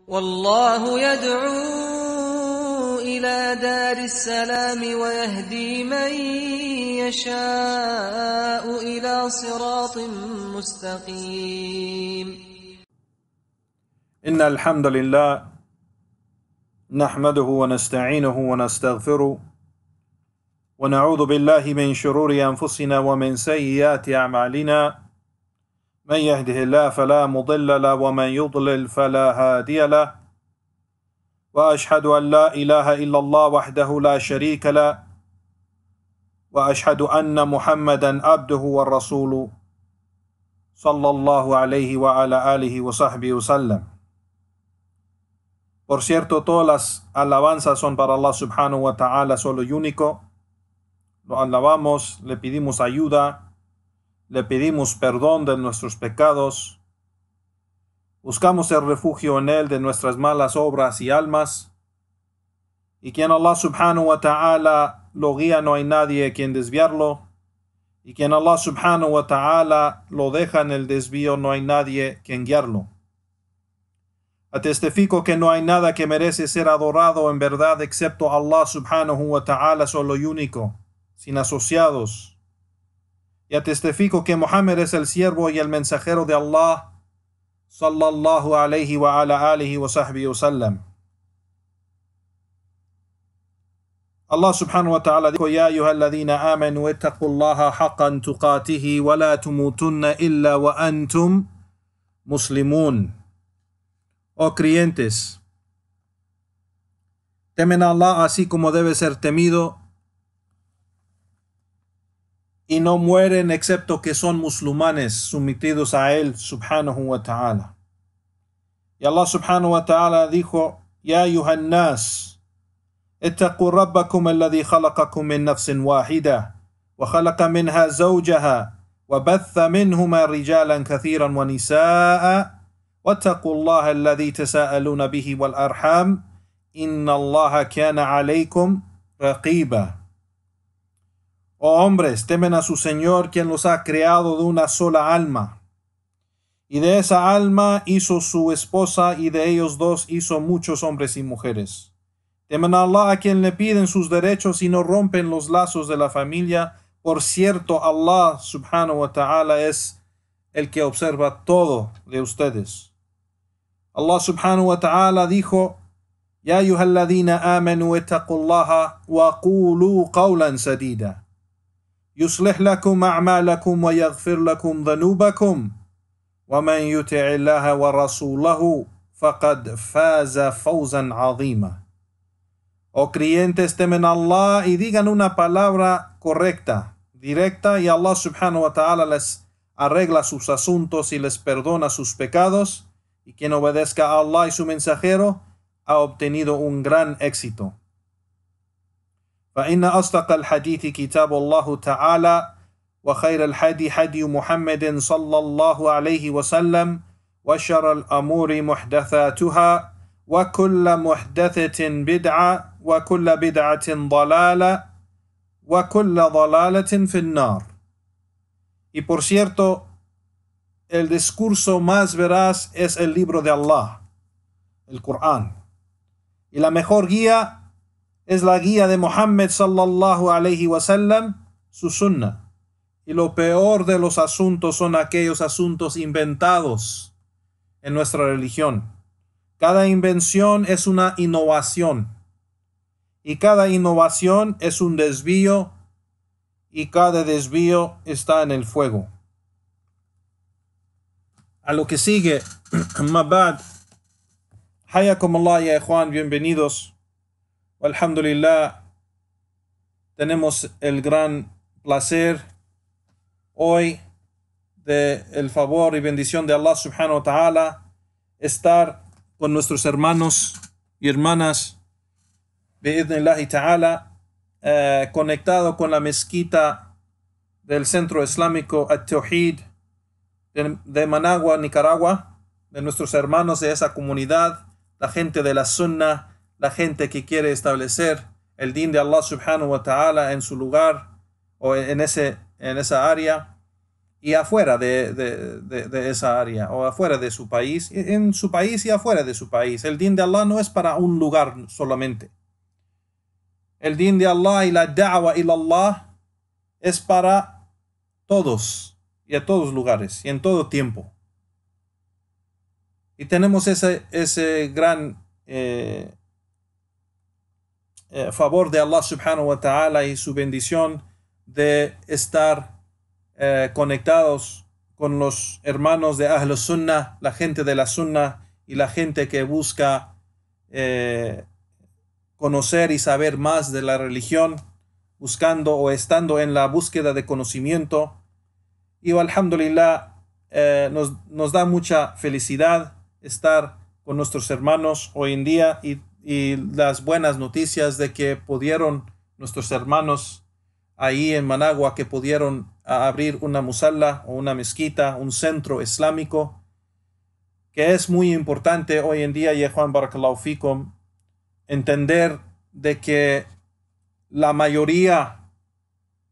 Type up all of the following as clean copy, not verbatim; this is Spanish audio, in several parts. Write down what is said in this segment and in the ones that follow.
والله يدعو إلى دار السلام ويهدي من يشاء إلى صراط مستقيم. إن الحمد لله نحمده ونستعينه ونستغفره ونعوذ بالله من شرور أنفسنا ومن سيئات أعمالنا من يهده الله فلا مضل له ومن يضلل فلا هادي له وأشهد أن لا إله إلا الله وحده لا شريك له وأشهد أن محمدا عبده ورسوله صلى الله عليه وعلى آله وصحبه وسلم. Por cierto, todas las alabanzas son para Allah subhanahu wa ta'ala, solo y único. Lo alabamos, le pedimos ayuda, le pedimos perdón de nuestros pecados. Buscamos el refugio en Él de nuestras malas obras y almas. Y quien Allah subhanahu wa ta'ala lo guía, no hay nadie quien desviarlo. Y quien Allah subhanahu wa ta'ala lo deja en el desvío, no hay nadie quien guiarlo. Atestifico que no hay nada que merece ser adorado en verdad excepto Allah subhanahu wa ta'ala, solo y único, sin asociados. Y atestifico que Muhammad es el siervo y el mensajero de Allah, sallallahu alayhi wa ala alihi wa sahbihi wa sallam. Allah subhanahu wa ta'ala dijo: Ya ayyuhalladhina amanu ittaqullaha haqqan tuqatihi wa la tumutunna illa wa antum muslimun. Oh creyentes, temen a Allah así como debe ser temido y no mueren excepto que son musulmanes sometidos a Él subhanahu wa ta'ala. Y Allah subhanahu wa ta'ala dijo: Ya ayyuhan nas ittaqu rabbakum alladhi khalaqakum min nafsin wahida wa khalaqa minha zawjaha wa batha minhuma rijalan kathiran wa nisaa واتقوا الله الذي تساءلون به والأرحام إن الله كان عليكم رقيبا. Oh hombres, temen a su Señor, quien los ha creado de una sola alma, y de esa alma hizo su esposa, y de ellos dos hizo muchos hombres y mujeres. Temen a Allah, a quien le piden sus derechos y no rompen los lazos de la familia. Por cierto, Allah subhanahu wa ta'ala es el que observa todo de ustedes. Allah subhanahu wa ta'ala dijo: Ya ayyuhalladhina amanu ittaqullaha wa qulu qawlan sadida yuslih lakum a'malakum wa yaghfir lakum dhanubakum wa man yuti'illaha wa rasulahu faqad faza fawzan 'azima. Oh creyentes, temen a Allah y digan una palabra correcta, directa, y Allah subhanahu wa ta'ala les arregla sus asuntos y les perdona sus pecados. Y quien obedezca a Allah y su mensajero ha obtenido un gran éxito. فإن أصدق الحديث كتاب الله تعالى وخير الهدي هدي محمد صلى الله عليه وسلم وشر الأمور محدثاتها وكل محدثة بدعة وكل بدعة ضلالة وكل ضلالة في النار. Y por cierto, el discurso más veraz es el libro de Allah, el Corán. Y la mejor guía es la guía de Muhammad sallallahu alayhi wa sallam, su sunnah. Y lo peor de los asuntos son aquellos asuntos inventados en nuestra religión. Cada invención es una innovación. Y cada innovación es un desvío. Y cada desvío está en el fuego. A lo que sigue, Mabad, Hayakum Allah ya Ikhwan, bienvenidos. Alhamdulillah, tenemos el gran placer hoy de el favor y bendición de Allah subhanahu wa ta'ala estar con nuestros hermanos y hermanas bi'idhnillahi ta'ala conectado con la mezquita del Centro Islámico At-Tawhid de Managua, Nicaragua, de nuestros hermanos de esa comunidad, la gente de la Sunnah, la gente que quiere establecer el din de Allah subhanahu wa ta'ala en su lugar o en esa área. y afuera de esa área o afuera de su país, en su país y afuera de su país. El din de Allah no es para un lugar solamente. El din de Allah y la da'wa ila Allah es para todos y a todos lugares y en todo tiempo. Y tenemos ese gran favor de Allah subhanahu wa ta'ala y su bendición de estar conectados con los hermanos de Ahl Sunnah, la gente de la Sunnah y la gente que busca conocer y saber más de la religión, buscando o estando en la búsqueda de conocimiento. Y alhamdulillah, nos da mucha felicidad estar con nuestros hermanos hoy en día y las buenas noticias de que pudieron nuestros hermanos ahí en Managua, que pudieron abrir una musalla o una mezquita, un centro islámico, que es muy importante hoy en día, ya Juan Barakallahu Fikum, entender de que la mayoría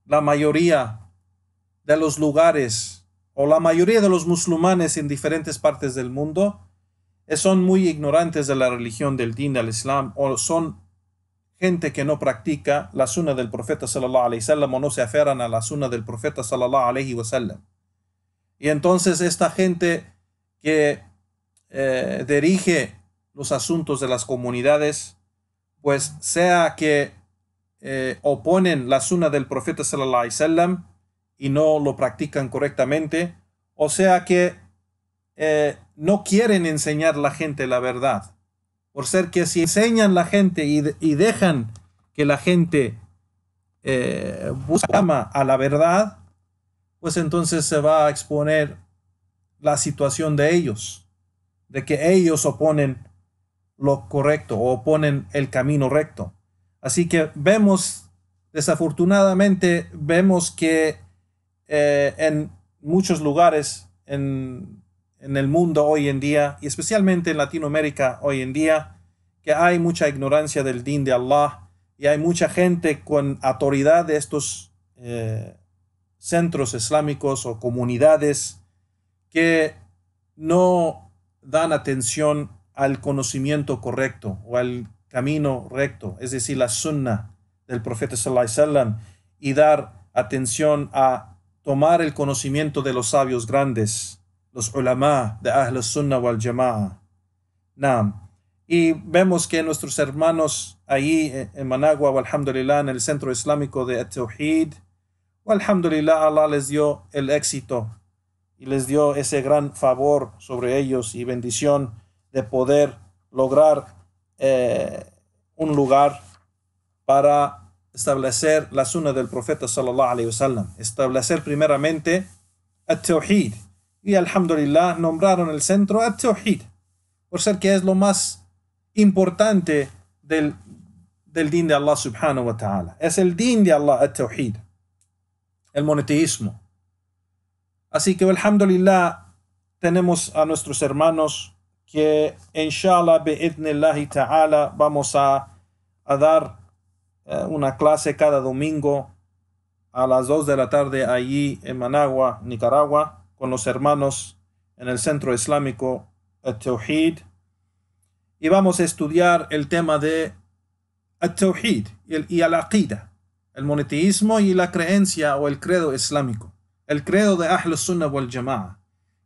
de los lugares o la mayoría de los musulmanes en diferentes partes del mundo son muy ignorantes de la religión del din del Islam, o son gente que no practica la sunna del profeta sallallahu alaihi wasallam o no se aferran a la sunna del profeta sallallahu alaihi wasallam. Y entonces esta gente que dirige los asuntos de las comunidades, pues sea que oponen la sunna del profeta sallallahu alaihi wasallam y no lo practican correctamente, o sea que no quieren enseñar a la gente la verdad. Por ser que si enseñan la gente y dejan que la gente busque a la verdad, pues entonces se va a exponer la situación de ellos, de que ellos oponen lo correcto o oponen el camino recto. Así que desafortunadamente vemos que en muchos lugares en el mundo hoy en día, y especialmente en Latinoamérica hoy en día, que hay mucha ignorancia del din de Allah y hay mucha gente con autoridad de estos centros islámicos o comunidades que no dan atención al conocimiento correcto o al camino recto, es decir, la sunnah del profeta sallallahu alaihi wasallam, y dar atención a tomar el conocimiento de los sabios grandes, los ulama de Ahl Sunnah wal Jama'a. Y vemos que nuestros hermanos ahí en Managua, alhamdulillah, en el centro islámico de At-Tawhid, alhamdulillah, Allah les dio el éxito y les dio ese gran favor sobre ellos y bendición de poder lograr un lugar para establecer la sunna del profeta sallallahu alaihi wasallam, establecer primeramente At-Tawhid, y alhamdulillah nombraron el centro At-Tawhid por ser que es lo más importante del din de Allah subhanahu wa ta'ala. Es el din de Allah, At-Tawhid, el monoteísmo. Así que alhamdulillah tenemos a nuestros hermanos que inshallah bi'idhnillahi ta'ala vamos a dar una clase cada domingo a las 2 de la tarde allí en Managua, Nicaragua, con los hermanos en el centro islámico At-Tawhid, y vamos a estudiar el tema de At-Tawhid y al-Aqida, el monoteísmo y la creencia o el credo islámico, el credo de Ahl Sunnah wal Jama'a.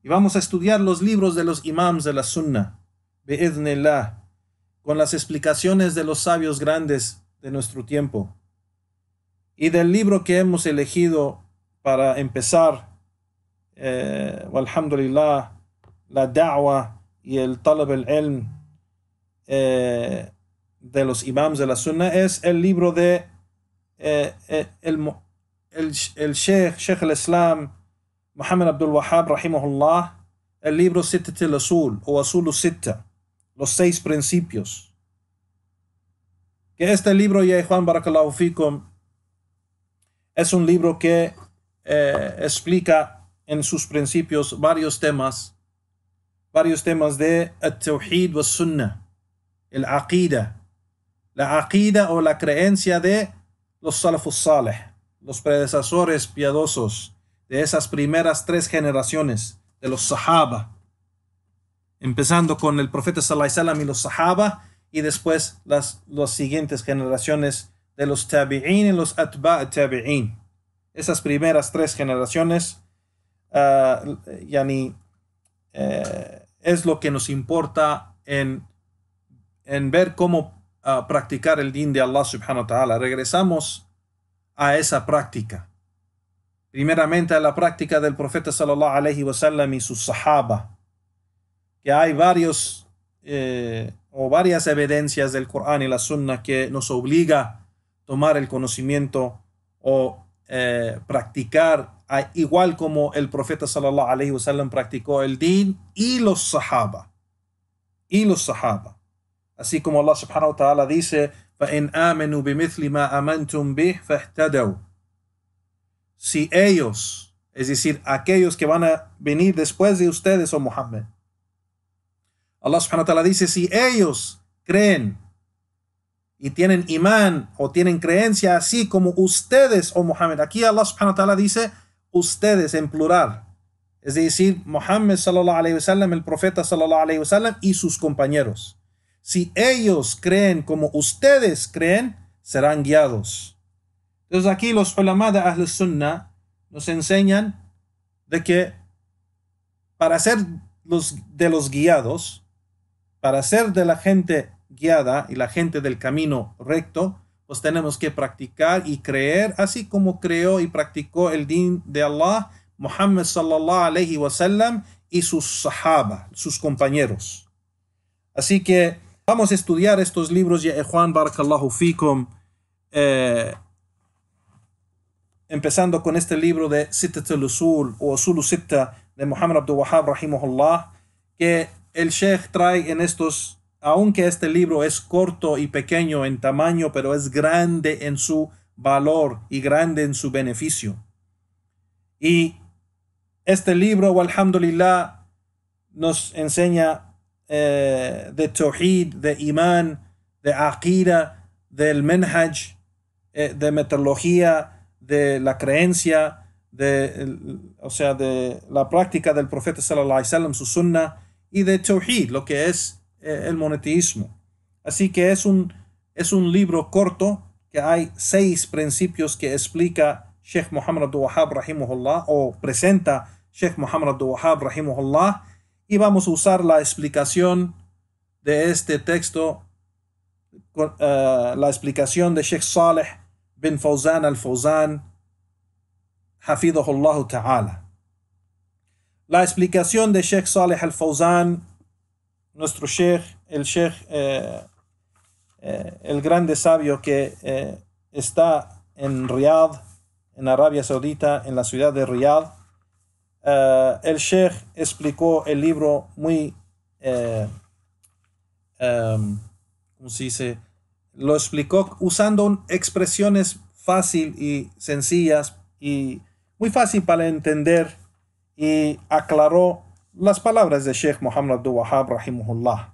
Y vamos a estudiar los libros de los imams de la Sunnah, bi'idhnillah, con las explicaciones de los sabios grandes de nuestro tiempo. Y del libro que hemos elegido para empezar, alhamdulillah, la da'wa y el talab al-ilm de los imams de la Sunnah, es el libro de el Sheikh al-Islam Muhammad Abdul Wahhab rahimahullah, el libro Sittat al-Usul o Asulu Sitta, los 6 principios. Que este libro, ya Juan Barakallahu Fikum, es un libro que explica en sus principios varios temas de At-Tawhid wa Sunnah, el Aqida, la Aqida o la creencia de los Salafus Salih, los predecesores piadosos de esas primeras 3 generaciones de los sahaba, empezando con el profeta sallallahu alaihi wasallam y los sahaba, y después las siguientes generaciones de los tabi'in y los atba' tabi'in. Esas primeras 3 generaciones es lo que nos importa en ver cómo practicar el din de Allah subhanahu wa ta'ala. Regresamos a esa práctica. Primeramente a la práctica del profeta sallallahu alaihi wasallam y sus sahaba, que hay varias evidencias del Corán y la Sunna que nos obliga a tomar el conocimiento o practicar igual como el profeta sallallahu alaihi wasallam practicó el din y los sahaba. Así como Allah subhanahu wa ta'ala dice: فَإِنْ آمَنُوا بِمِثْلِ مَا آمَنْتُمْ بِهِ فَاهْتَدَوْا. Si ellos, es decir, aquellos que van a venir después de ustedes, oh Muhammad, Allah subhanahu wa ta'ala dice, si ellos creen y tienen imán o tienen creencia así como ustedes, oh Muhammad. Aquí Allah subhanahu wa ta'ala dice ustedes en plural, es decir, Muhammad sallallahu alaihi wasallam, el profeta sallallahu alaihi wasallam y sus compañeros. Si ellos creen como ustedes creen, serán guiados. Entonces aquí los ulama de Ahl Sunnah nos enseñan de que para ser de los guiados, para ser de la gente guiada y la gente del camino recto, pues tenemos que practicar y creer así como creó y practicó el din de Allah, Muhammad sallallahu alaihi wasallam y sus sahaba, sus compañeros. Así que vamos a estudiar estos libros, ya ikhwan, barakallahu fikum, empezando con este libro de Sittat al-Usul o Usulu Sitta de Muhammad Abdul Wahhab rahimahullah, que el Sheikh trae en estos, aunque este libro es corto y pequeño en tamaño, pero es grande en su valor y grande en su beneficio. Y este libro, alhamdulillah, nos enseña de tawhid, de iman, de aqida, del manhaj, de metodología, de la creencia, de la práctica del profeta sallallahu alaihi wasallam, su sunnah, y de tawhid, lo que es el monoteísmo. Así que es un libro corto, que hay 6 principios que explica Sheikh Muhammad Abdul Wahhab rahimahullah, o presenta Sheikh Muhammad Abdul Wahhab rahimahullah, y vamos a usar la explicación de este texto, la explicación de Sheikh Saleh bin Fawzan al-Fawzan hafidhahullah ta'ala. La explicación de Sheikh Saleh al-Fawzan, nuestro Sheikh, el grande sabio que está en Riyadh, en Arabia Saudita, en la ciudad de Riyadh. El Sheikh explicó el libro muy, ¿cómo se dice? Lo explicó usando expresiones fáciles y sencillas y muy fácil para entender, y aclaró las palabras de Sheikh Muhammad Abdul Wahhab rahimahullah.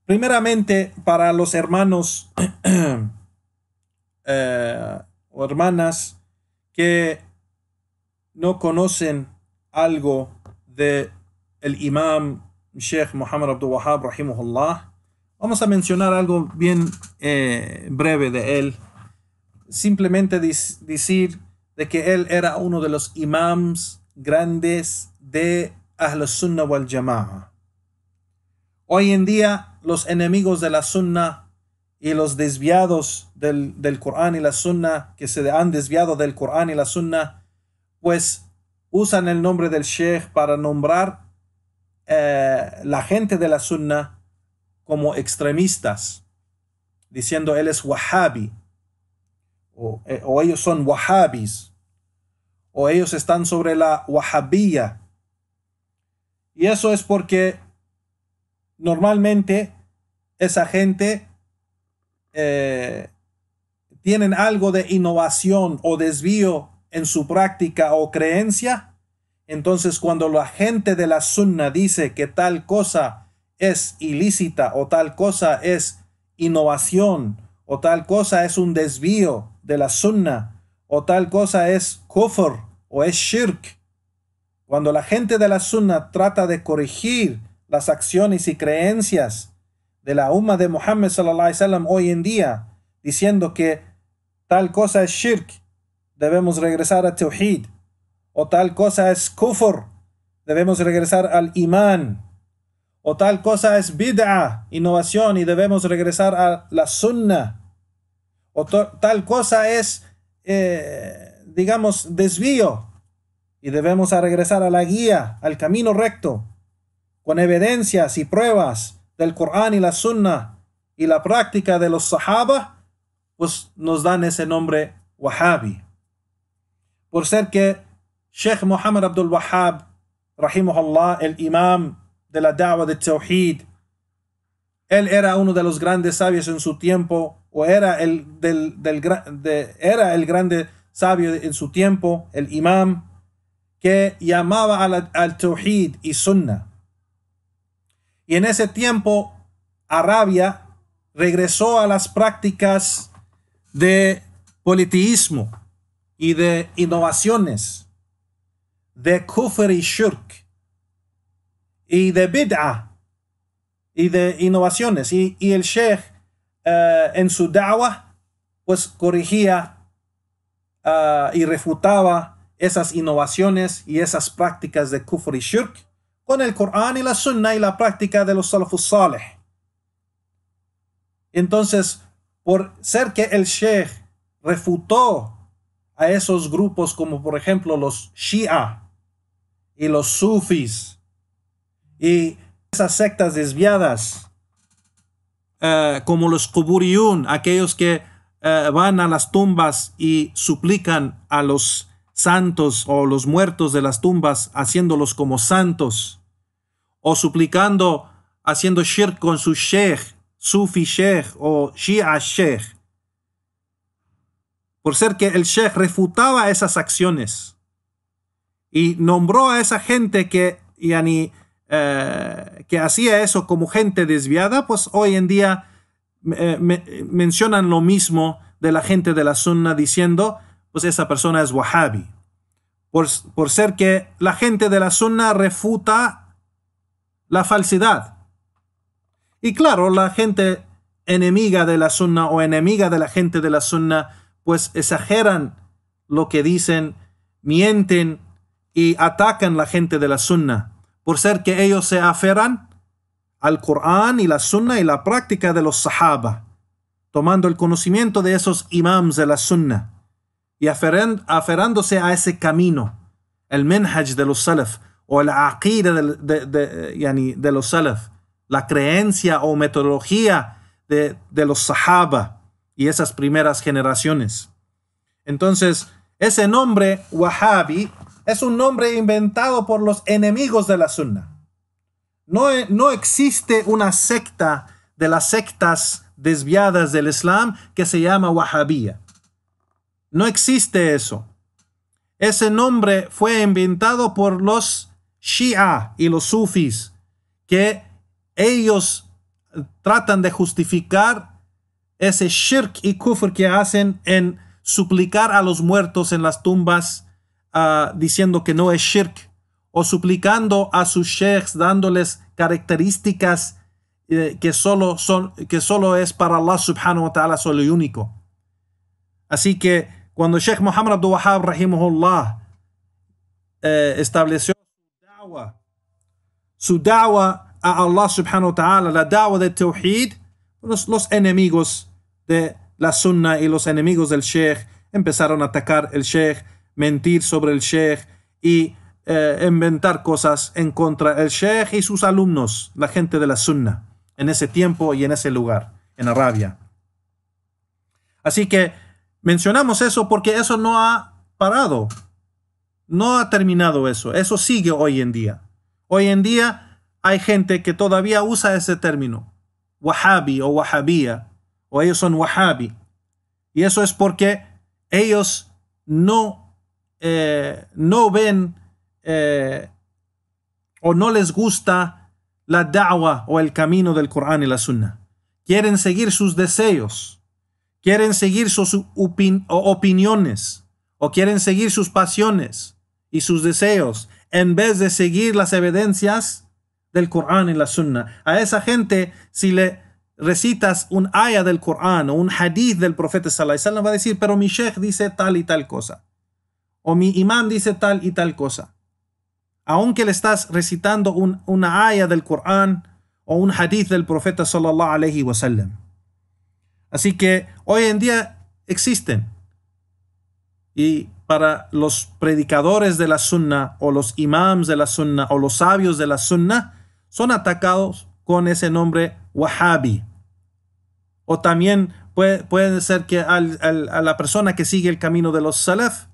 Primeramente, para los hermanos o hermanas que no conocen algo de el imam Sheikh Muhammad Abdul Wahhab rahimahullah, vamos a mencionar algo bien breve de él. Simplemente decir de que él era uno de los imams grandes de Ahl Sunnah wal Jama'a. Hoy en día los enemigos de la Sunnah y los desviados del Corán y la Sunnah, que se han desviado del Corán y la Sunnah, pues usan el nombre del Sheikh para nombrar la gente de la Sunnah como extremistas, diciendo él es Wahhabi, o ellos son Wahhabis, o ellos están sobre la Wahhabiyya. Y eso es porque normalmente esa gente tienen algo de innovación o desvío en su práctica o creencia. Entonces, cuando la gente de la Sunnah dice que tal cosa es ilícita, o tal cosa es innovación, o tal cosa es un desvío de la Sunnah, o tal cosa es kufr o es shirk. Cuando la gente de la Sunna trata de corregir las acciones y creencias de la umma de Muhammad sallallahu alaihi wasallam hoy en día, diciendo que tal cosa es shirk, debemos regresar a tawhid, o tal cosa es kufr, debemos regresar al imán, o tal cosa es bid'a, innovación, y debemos regresar a la sunna, o tal cosa es, digamos, desvío, y debemos regresar a la guía, al camino recto, con evidencias y pruebas del Corán y la Sunna y la práctica de los Sahaba, pues nos dan ese nombre Wahhabi. Por ser que Sheikh Muhammad Abdul Wahhab, rahimahullah, el imam de la da'wah de Tawhid, él era uno de los grandes sabios en su tiempo, o era el grande sabio en su tiempo, el imam, que llamaba al Tawhid y Sunnah. Y en ese tiempo, Arabia regresó a las prácticas de politeísmo y de innovaciones, de kufr y shirk, y de bid'a, y de innovaciones. Y el sheikh en su da'wah, pues corregía y refutaba esas innovaciones y esas prácticas de kufr y shirk con el Corán y la Sunna y la práctica de los Salafus Salih. Entonces, por ser que el Sheikh refutó a esos grupos como por ejemplo los Shia y los Sufis y esas sectas desviadas como los Quburiyun, aquellos que van a las tumbas y suplican a los santos o los muertos de las tumbas, haciéndolos como santos, o suplicando, haciendo shirk con su sheikh, sufi sheikh o shia sheikh. Por ser que el sheikh refutaba esas acciones y nombró a esa gente que hacía eso como gente desviada, pues hoy en día mencionan lo mismo de la gente de la Sunna, diciendo pues esa persona es Wahhabi, por ser que la gente de la Sunna refuta la falsedad. Y claro, la gente enemiga de la Sunna o enemiga de la gente de la Sunna, pues exageran lo que dicen, mienten y atacan la gente de la Sunna, por ser que ellos se aferran al Corán y la Sunna y la práctica de los Sahaba, tomando el conocimiento de esos imams de la Sunna y aferrándose a ese camino, el manhaj de los salaf o la aqida de los salaf, la creencia o metodología de los Sahaba y esas primeras generaciones. Entonces, ese nombre Wahhabi es un nombre inventado por los enemigos de la Sunna. No existe una secta de las sectas desviadas del Islam que se llama Wahhabiyya. No existe eso. Ese nombre fue inventado por los Shia y los Sufis, que ellos tratan de justificar ese shirk y kufr que hacen en suplicar a los muertos en las tumbas, diciendo que no es shirk, o suplicando a sus sheikhs, dándoles características que solo es para Allah subhanahu wa ta'ala, solo y único. Así que cuando Sheikh Muhammad Abdul Wahhab rahimahullah estableció su da'wah a Allah subhanahu wa ta'ala, la da'wah de Tawhid, los enemigos de la Sunna y los enemigos del Sheikh empezaron a atacar el Sheikh, mentir sobre el Sheikh y inventar cosas en contra del Sheikh y sus alumnos, la gente de la Sunna, en ese tiempo y en ese lugar, en Arabia. Así que mencionamos eso porque eso no ha parado, no ha terminado eso sigue hoy en día. Hoy en día hay gente que todavía usa ese término, Wahhabi o Wahhabiyya, o ellos son Wahhabi, y eso es porque ellos no ven o no les gusta la da'wah o el camino del Corán y la Sunna. Quieren seguir sus deseos, quieren seguir sus opiniones o quieren seguir sus pasiones y sus deseos en vez de seguir las evidencias del Corán y la Sunna. A esa gente, si le recitas un aya del Corán o un hadith del profeta sallallahu alaihi wasallam, va a decir, pero mi sheikh dice tal y tal cosa, o mi imam dice tal y tal cosa. Aunque le estás recitando una aya del Corán o un hadith del profeta sallallahu alaihi wasallam. Así que hoy en día existen. Y para los predicadores de la Sunna o los imams de la Sunna o los sabios de la Sunna, son atacados con ese nombre Wahhabi. O también puede ser que a la persona que sigue el camino de los Salaf,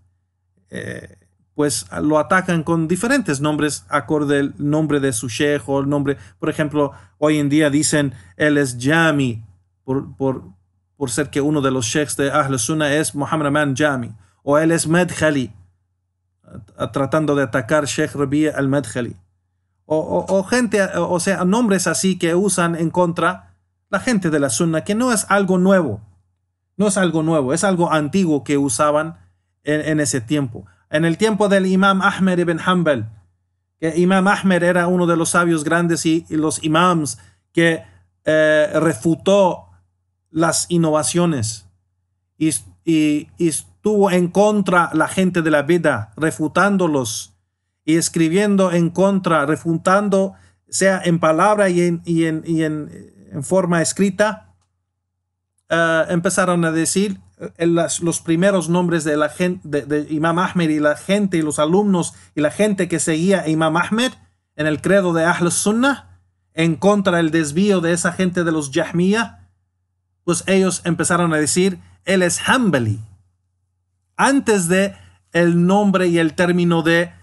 pues lo atacan con diferentes nombres acorde al nombre de su sheikh o el nombre. Por ejemplo, hoy en día dicen él es Jami por ser que uno de los sheikhs de Ahl Sunnah es Muhammad Aman Jami, o él es Madkhali, tratando de atacar Sheikh Rabi' al-Madkhali, o gente, o sea, nombres así que usan en contra la gente de la Sunna, que no es algo nuevo, no es algo nuevo, es algo antiguo que usaban en ese tiempo. En el tiempo del Imam Ahmed ibn Hanbal, que Imam Ahmed era uno de los sabios grandes y los imams que refutó las innovaciones y estuvo en contra la gente de la bid'ah, refutándolos y escribiendo en contra, refutando, sea en palabra y en forma escrita. Empezaron a decir los primeros nombres de la gente de Imam Ahmed, y la gente y los alumnos y la gente que seguía a Imam Ahmed en el credo de Ahl Sunnah, en contra del desvío de esa gente de los Jahmiyyah. Pues ellos empezaron a decir, él es Hanbali, antes de el nombre y el término de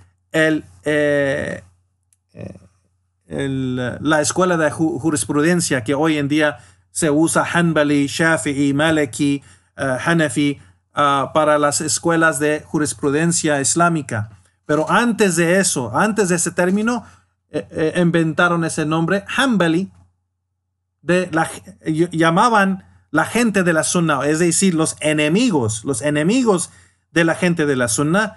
la escuela de jurisprudencia que hoy en día se usa, Hanbali, Shafi'i, Maliki, Hanafi, para las escuelas de jurisprudencia islámica. Pero antes de eso, antes de ese término, inventaron ese nombre, Hanbali, llamaban la gente de la Sunna, es decir, los enemigos de la gente de la Sunna,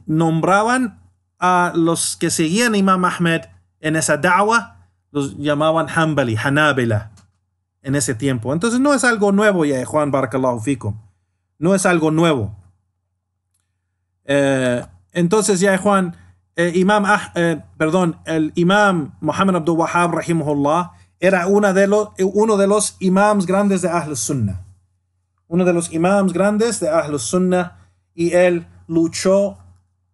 nombraban a los que seguían a Imam Ahmed en esa da'wah, los llamaban Hanbali, Hanabila, en ese tiempo. Entonces no es algo nuevo, ya Juan, barakallahu fikum, no es algo nuevo. Entonces, ya Juan, el Imam Muhammad Abdul Wahhab rahimahullah era uno de los imams grandes de Ahl Sunnah. Uno de los imams grandes de Ahl Sunnah, y él luchó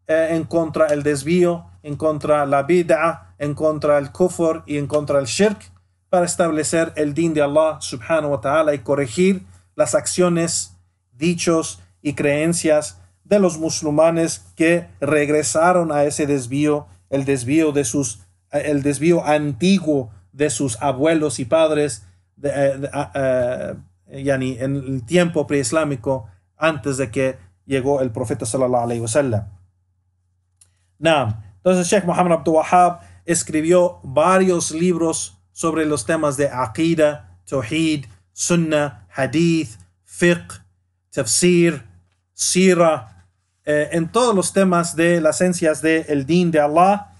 en contra el desvío, en contra la bid'ah, en contra el kufr y en contra el shirk, para establecer el din de Allah subhanahu wa ta'ala y corregir las acciones, dichos y creencias de los musulmanes que regresaron a ese desvío, el desvío antiguo de sus abuelos y padres en el tiempo preislámico, antes de que llegó el profeta sallallahu alaihi wasallam. Entonces Sheikh Muhammad Abdul Wahhab escribió varios libros sobre los temas de aqida, tawhid, sunnah, hadith, fiqh, tafsir, sira, en todos los temas de las ciencias del din de Allah.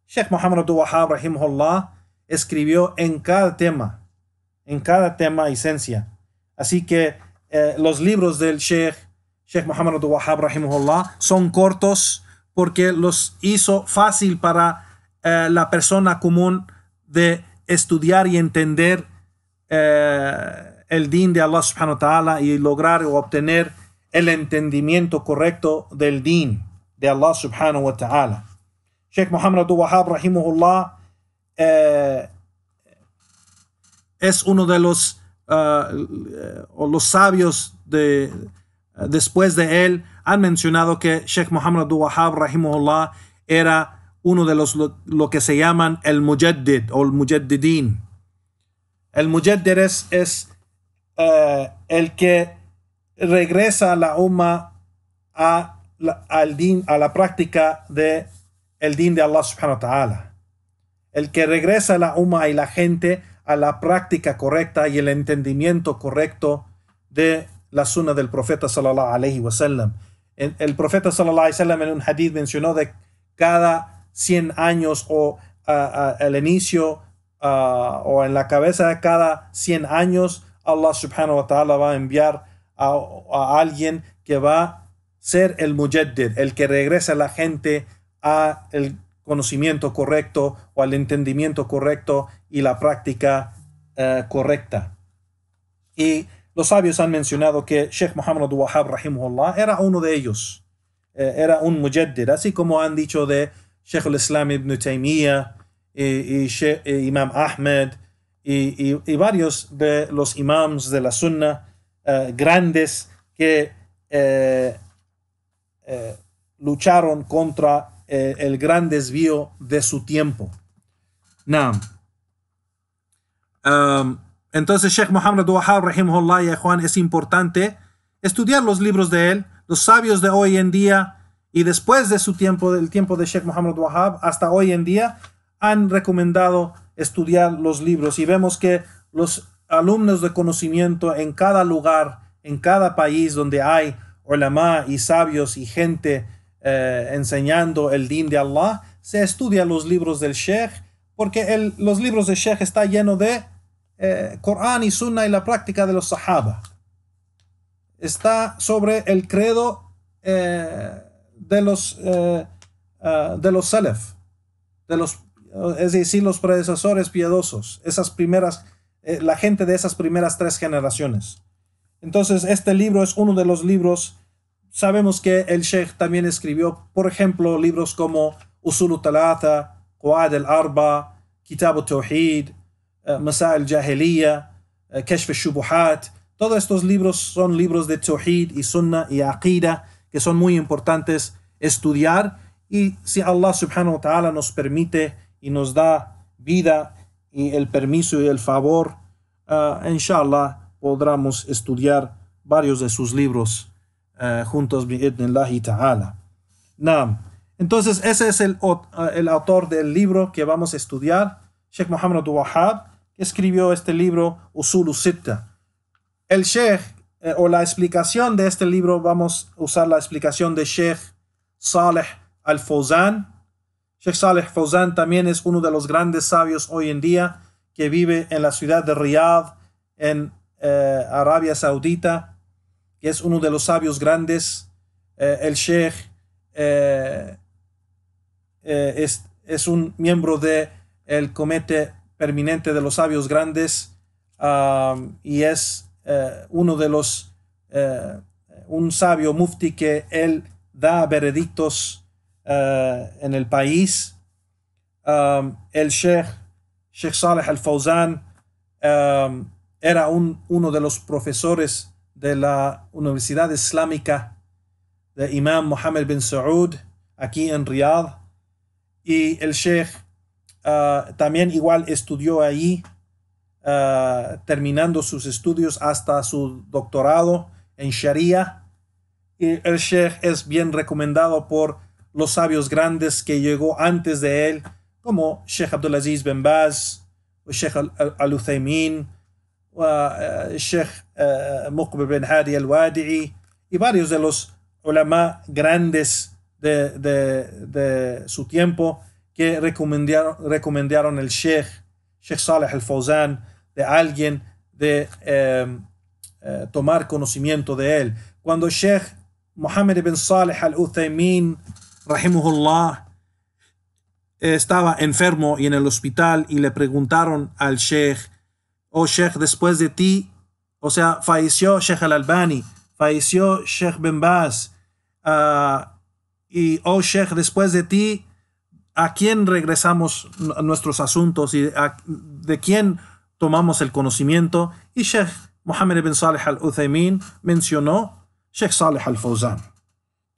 Sheikh Muhammad Abdul Wahhab rahimahullah escribió en cada tema y esencia. Así que los libros del Sheikh Muhammad Abdul Wahhab rahimahullah son cortos porque los hizo fácil para la persona común de estudiar y entender el din de Allah subhanahu wa ta'ala y lograr o obtener el entendimiento correcto del din de Allah subhanahu wa ta'ala. Sheikh Muhammad Abdul Wahhab rahimahullah es uno de los sabios después de él. Han mencionado que Sheikh Muhammad Abdul Wahhab rahimahullah era uno de lo que se llaman el mujaddid o el mujaddidin. El mujaddid es el que regresa a la umma al din, a la práctica de el din de Allah subhanahu wa ta'ala. El que regresa a la umma y la gente a la práctica correcta y el entendimiento correcto de la sunna del profeta sallallahu alaihi wasallam. El profeta sallallahu alaihi wasallam en un hadith mencionó de cada 100 años o al inicio o en la cabeza de cada 100 años, Allah subhanahu wa ta'ala va a enviar a alguien que va a ser el mujaddid, el que regresa a la gente a el conocimiento correcto o al entendimiento correcto y la práctica correcta. Y los sabios han mencionado que Sheikh Muhammad Wahhab rahimahullah era uno de ellos, era un mujaddid, así como han dicho de Sheikh al-Islam ibn Taymiyyah y Imam Ahmed y varios de los imams de la Sunna grandes que lucharon contra el gran desvío de su tiempo. Naam. Entonces Sheikh Muhammad Wahhab rahimahullah, ya Juan, es importante estudiar los libros de él. Los sabios de hoy en día y después de su tiempo, del tiempo de Sheikh Muhammad Wahhab hasta hoy en día, han recomendado estudiar los libros, y vemos que los alumnos de conocimiento en cada lugar, en cada país donde hay ulama y sabios y gente enseñando el din de Allah, se estudia los libros del Sheikh, porque los libros del Sheikh están llenos de Corán y Sunna y la práctica de los Sahaba. Está sobre el credo de los Salaf, es decir, los predecesores piadosos, esas primeras, la gente de esas primeras 3 generaciones. Entonces, este libro es uno de los libros. Sabemos que el Sheikh también escribió, por ejemplo, libros como Usul al-Thalatha, Qawaid al-Arba, Kitab al-Tawhid, Masail al-Jahiliya, Kashf al-Shubuhat. Todos estos libros son libros de Tawhid y Sunna y Aqida que son muy importantes estudiar, y si Allah subhanahu wa ta'ala nos permite y nos da vida y el permiso y el favor, inshallah podremos estudiar varios de sus libros juntos bi'idhnillahi ta'ala. Naam. Entonces ese es el autor del libro que vamos a estudiar, Sheikh Muhammad Wahhab, que escribió este libro Usul Sitta. El Sheikh o la explicación de este libro, vamos a usar la explicación de Sheikh Saleh al-Fawzan. Sheikh Saleh al-Fawzan también es uno de los grandes sabios hoy en día, que vive en la ciudad de Riyadh, en Arabia Saudita, que es uno de los sabios grandes. El Sheikh es un miembro del Comité Permanente de los Sabios Grandes, y es uno de los un sabio mufti que él da veredictos en el país. El Sheikh Saleh al-Fawzan era uno de los profesores de la Universidad Islámica de Imam Mohammed bin Saud aquí en Riyadh, y el Sheikh también igual estudió allí, terminando sus estudios hasta su doctorado en Sharia. Y el Sheikh es bien recomendado por los sabios grandes que llegó antes de él, como Sheikh Abdulaziz bin Baz, Sheikh al-Uthaymin, Sheikh Muqbil bin Hadi al-Wadi'i, y varios de los ulama grandes de su tiempo que recomendaron el Sheikh Saleh al-Fawzan, de alguien de tomar conocimiento de él. Cuando Sheikh Muhammad ibn Saleh al-Uthaymin rahimahullah estaba enfermo y en el hospital, y le preguntaron al Sheikh: oh Sheikh, después de ti, o sea, falleció Sheikh al-Albani, falleció Sheikh bin Baz, y oh Sheikh, después de ti, ¿a quién regresamos nuestros asuntos y de quién tomamos el conocimiento? Y Sheikh Muhammad ibn Saleh al-Uthaymin mencionó Sheikh Saleh al-Fawzan.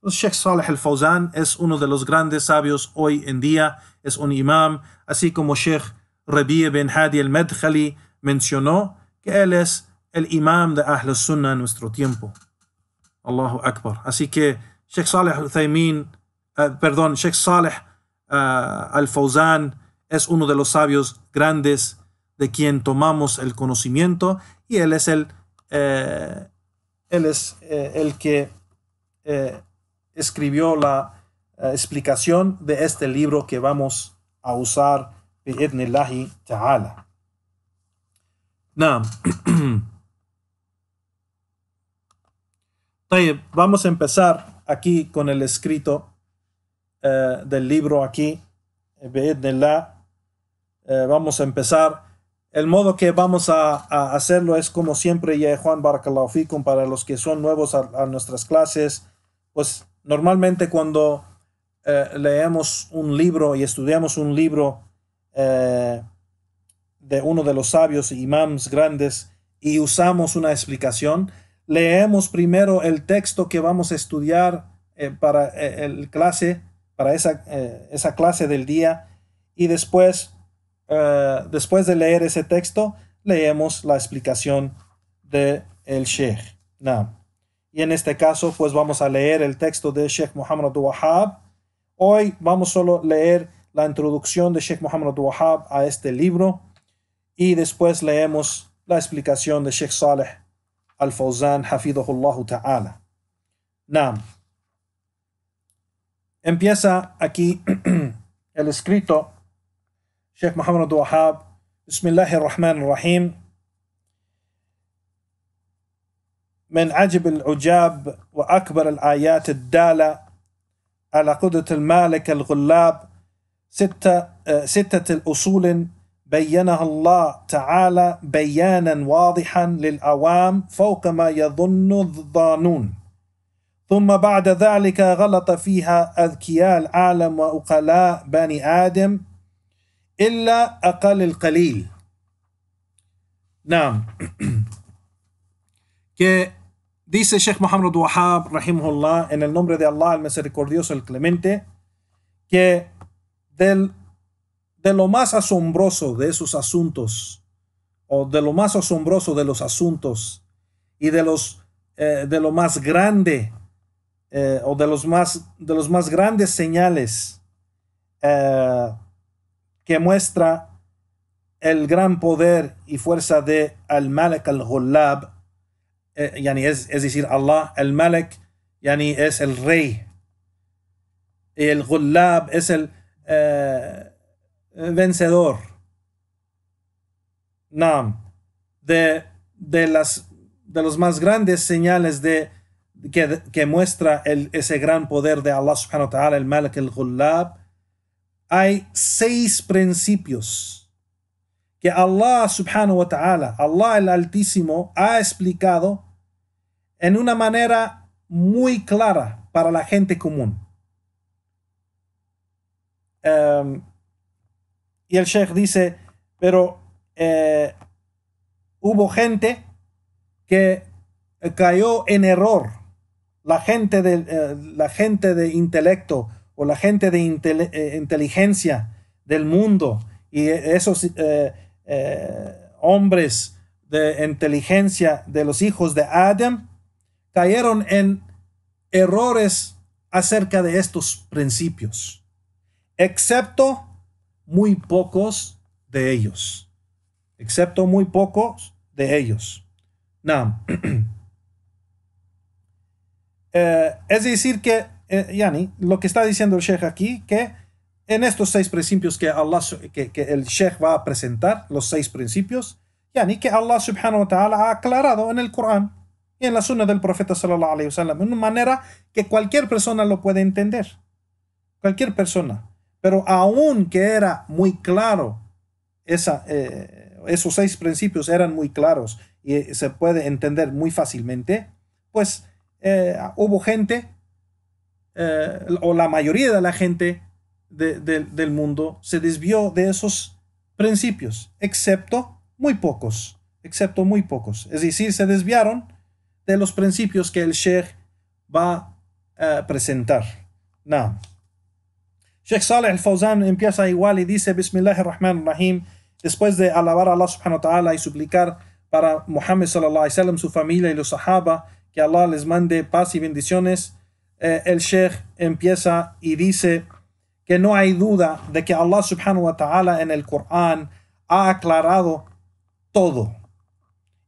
Sheikh Saleh al-Fawzan es uno de los grandes sabios hoy en día, es un imam, así como Sheikh Rabi' bin Hadi al-Madkhali mencionó que él es el imam de Ahl al-Sunnah en nuestro tiempo. Allahu Akbar. Así que Sheikh Saleh al-Uthaymin, Sheikh Saleh al-Fawzan es uno de los sabios grandes de quien tomamos el conocimiento, y él es el que escribió la explicación de este libro que vamos a usar bi'idhnillahi ta'ala. Naam. Vamos a empezar aquí con el escrito del libro aquí, bi'idhnillah. Vamos a empezar. El modo que vamos a hacerlo es como siempre, ya Juan, barakallahu fikum, para los que son nuevos a nuestras clases. Pues normalmente cuando leemos un libro y estudiamos un libro de uno de los sabios imams grandes y usamos una explicación, leemos primero el texto que vamos a estudiar para esa clase del día, y después de leer ese texto leemos la explicación del Sheikh. Y en este caso pues vamos a leer el texto de Sheikh Muhammad Abdul Wahhab. Hoy vamos solo a leer la introducción de Sheikh Muhammad Abdul Wahhab a este libro, y después leemos la explicación de Sheikh Saleh Al-Fawzan hafidhahullah ta'ala. Empieza aquí el escrito Sheikh Muhammad Abdul Wahhab. Bismillahirrahmanirrahim. من عجب العجاب وأكبر الآيات الدالة على قدرة المالك الغلاب ستة الأصول بينها الله تعالى بيانا واضحا للعوام فوق ما يظن الظانون، ثم بعد ذلك غلط فيها أذكياء العالم وأقلاء بني آدم إلا أقل القليل. Que dice Sheikh Muhammad Abdul Wahhab rahimahullah, en el nombre de Allah el misericordioso, el clemente, que de lo más asombroso de esos asuntos, o de lo más asombroso de los asuntos, y de lo más grande, o de los más grandes señales que muestra el gran poder y fuerza de Al-Malik Al-Ghullab, es decir, Allah. Al-Malik es el rey, y el Ghullab es el vencedor. De los más grandes señales que muestra ese gran poder de Allah subhanahu wa ta'ala, el Malik al-Ghullab, hay 6 principios que Allah subhanahu wa ta'ala, Allah el Altísimo, ha explicado en una manera muy clara para la gente común. Y el Sheikh dice, pero hubo gente que cayó en error. La gente de intelecto, o la gente de inteligencia del mundo, y esos hombres de inteligencia de los hijos de Adam, cayeron en errores acerca de estos principios, excepto muy pocos de ellos. Excepto muy pocos de ellos. Es decir que, lo que está diciendo el Sheikh aquí, que en estos 6 principios que el Sheikh va a presentar, los 6 principios, que Allah subhanahu wa ta'ala ha aclarado en el Corán y en la Sunna del Profeta sallallahu alayhi wa sallam, de una manera que cualquier persona lo puede entender. Cualquier persona. Pero aún que era muy claro, esos 6 principios eran muy claros y se puede entender muy fácilmente, pues hubo gente, o la mayoría de la gente del mundo se desvió de esos principios, excepto muy pocos. Es decir, se desviaron de los principios que el Sheikh va a presentar. Sheikh Saleh Al-Fawzan empieza igual y dice: Bismillahirrahmanirrahim, después de alabar a Allah subhanahu wa ta'ala y suplicar para Muhammad sallallahu alaihi wasallam, su familia y los sahaba, que Allah les mande paz y bendiciones. El Sheikh empieza y dice que no hay duda de que Allah subhanahu wa ta'ala en el Corán ha aclarado todo,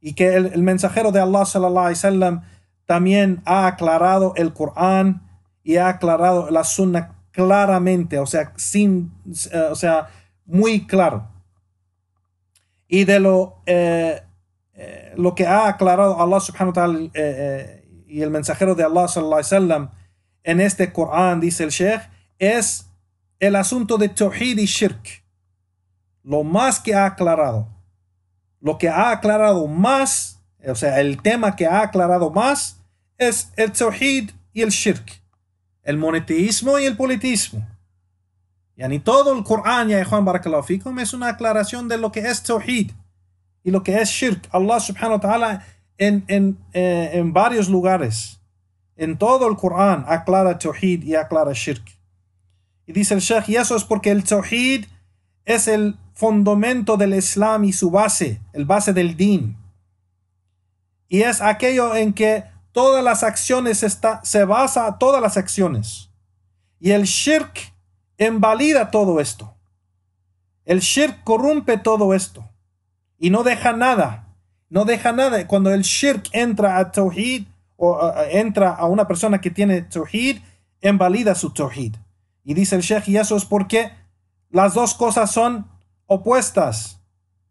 y que el mensajero de Allah sallallahu alaihi wasallam también ha aclarado el Corán y ha aclarado la sunna claramente, o sea, muy claro. Y de lo que ha aclarado Allah subhanahu wa ta'ala y el mensajero de Allah sallallahu alaihi wasallam en este Corán, dice el Sheikh, es el asunto de Tawhid y Shirk. Lo más que ha aclarado. Lo que ha aclarado más, o sea, el tema que ha aclarado más es el Tawhid y el Shirk. El monoteísmo y el politeísmo. Yani todo el Corán, ya Juan Barakallahu Fikum, es una aclaración de lo que es Tawhid y lo que es Shirk. Allah subhanahu wa ta'ala en varios lugares, en todo el Corán, aclara Tawhid y aclara Shirk. Y dice el Sheikh, y eso es porque el Tawhid es el fundamento del Islam y su base, el base del Din. Y es aquello en que todas las acciones se basa todas las acciones. Y el Shirk invalida todo esto. El Shirk corrompe todo esto. Y no deja nada. No deja nada. Cuando el Shirk entra a Tawhid, o entra a una persona que tiene Tawhid, invalida su Tawhid. Y dice el Sheikh, y eso es porque las dos cosas son opuestas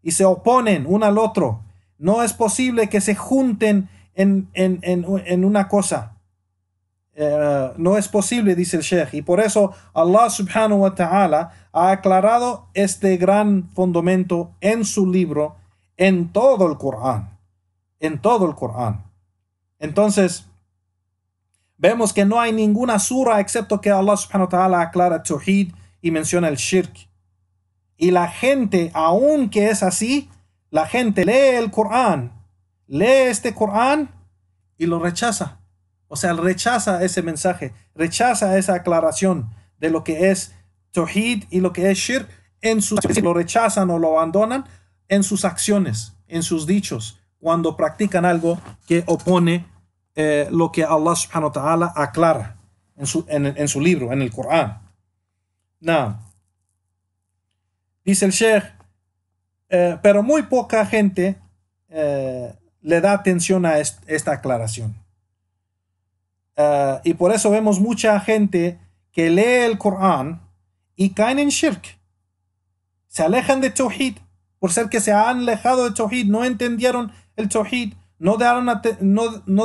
y se oponen una al otro. No es posible que se junten en una cosa. No es posible, dice el Sheikh. Y por eso Allah subhanahu wa ta'ala ha aclarado este gran fundamento en su libro, en todo el Corán. En todo el Corán. Entonces, vemos que no hay ninguna sura excepto que Allah subhanahu wa ta'ala aclara Tawhid y menciona el Shirk. Y la gente, aunque es así, la gente lee el Corán, lee este Corán y lo rechaza. O sea, rechaza ese mensaje, rechaza esa aclaración de lo que es Tawhid y lo que es Shirk, lo rechazan o lo abandonan en sus acciones, en sus dichos, cuando practican algo que opone lo que Allah subhanahu wa ta'ala aclara en su libro, en el Corán. Now, dice el Sheikh, pero muy poca gente le da atención a esta aclaración. Y por eso vemos mucha gente que lee el Corán y caen en Shirk. Se alejan de Tawhid, por ser que se han alejado de Tawhid, no entendieron el Tawhid, no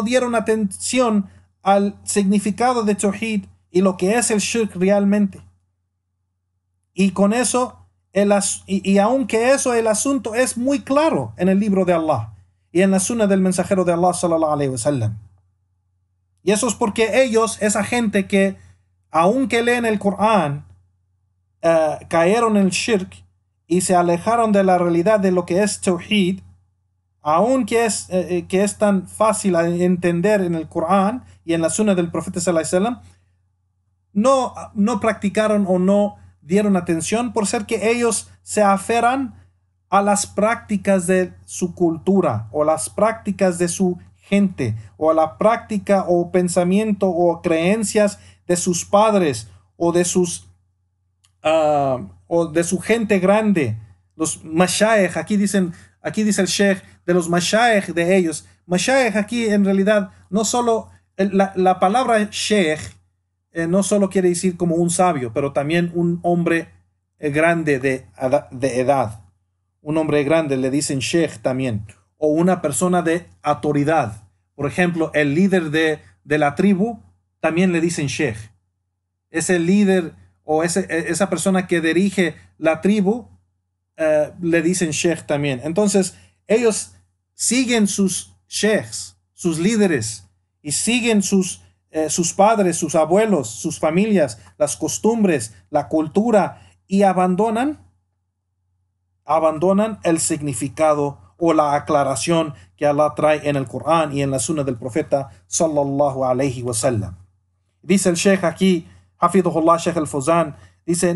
dieron atención al significado de Tawhid y lo que es el Shirk realmente. Y con eso, y aunque eso, el asunto es muy claro en el libro de Allah y en la sunna del mensajero de Allah sallallahu alaihi wasallam. Y eso es porque ellos, esa gente que aunque leen el Corán, cayeron en el Shirk y se alejaron de la realidad de lo que es Tawhid, aunque que es tan fácil de entender en el Corán y en la sunna del profeta sallallahu alaihi wasallam, no practicaron o no dieron atención por ser que ellos se aferran a las prácticas de su cultura o las prácticas de su gente o a la práctica o pensamiento o creencias de sus padres o de su gente grande, los mashayikh. Aquí dice el Sheikh de los mashayikh de ellos. Mashayikh aquí en realidad no solo la palabra sheikh no solo quiere decir como un sabio, pero también un hombre grande de edad. Un hombre grande le dicen sheikh también. O una persona de autoridad. Por ejemplo, el líder de la tribu también le dicen sheikh. Ese líder o esa persona que dirige la tribu le dicen sheikh también. Entonces, ellos siguen sus sheikhs, sus líderes, y siguen sus padres, sus abuelos, sus familias, las costumbres, la cultura, y abandonan el significado o la aclaración que Allah trae en el Corán y en la sunna del profeta sallallahu alaihi wasallam. Dice el Sheikh aquí, Hafidhullah Sheikh al-Fawzan, dice,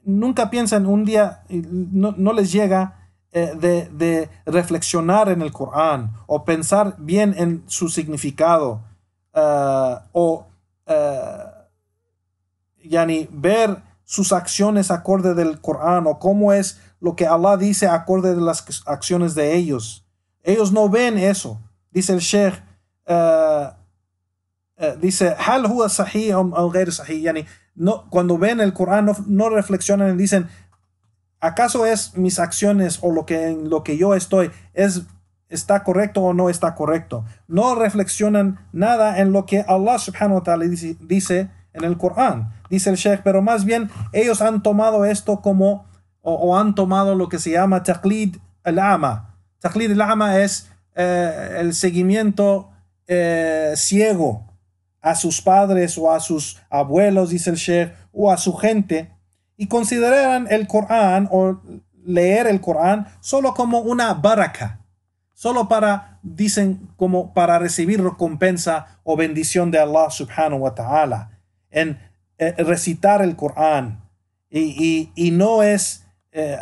nunca piensan un día, no les llega de reflexionar en el Corán o pensar bien en su significado ver sus acciones acorde del Corán o cómo es lo que Allah dice acorde de las acciones de ellos. Ellos no ven eso. Dice el Sheikh, dice, Hal huwa sahih o ghair sahih. Yani, no, cuando ven el Corán no reflexionan y dicen, ¿acaso es mis acciones o en lo que yo estoy está correcto o no está correcto? No reflexionan nada en lo que Allah subhanahu wa ta'ala dice en el Corán. Dice el Sheikh, pero más bien ellos han tomado esto como, o han tomado lo que se llama taqlid al-ama. Taqlid al-ama es el seguimiento ciego a sus padres o a sus abuelos, dice el Sheikh, o a su gente, y consideran el Corán o leer el Corán solo como una baraka, solo dicen, como para recibir recompensa o bendición de Allah subhanahu wa ta'ala en recitar el Corán, y no es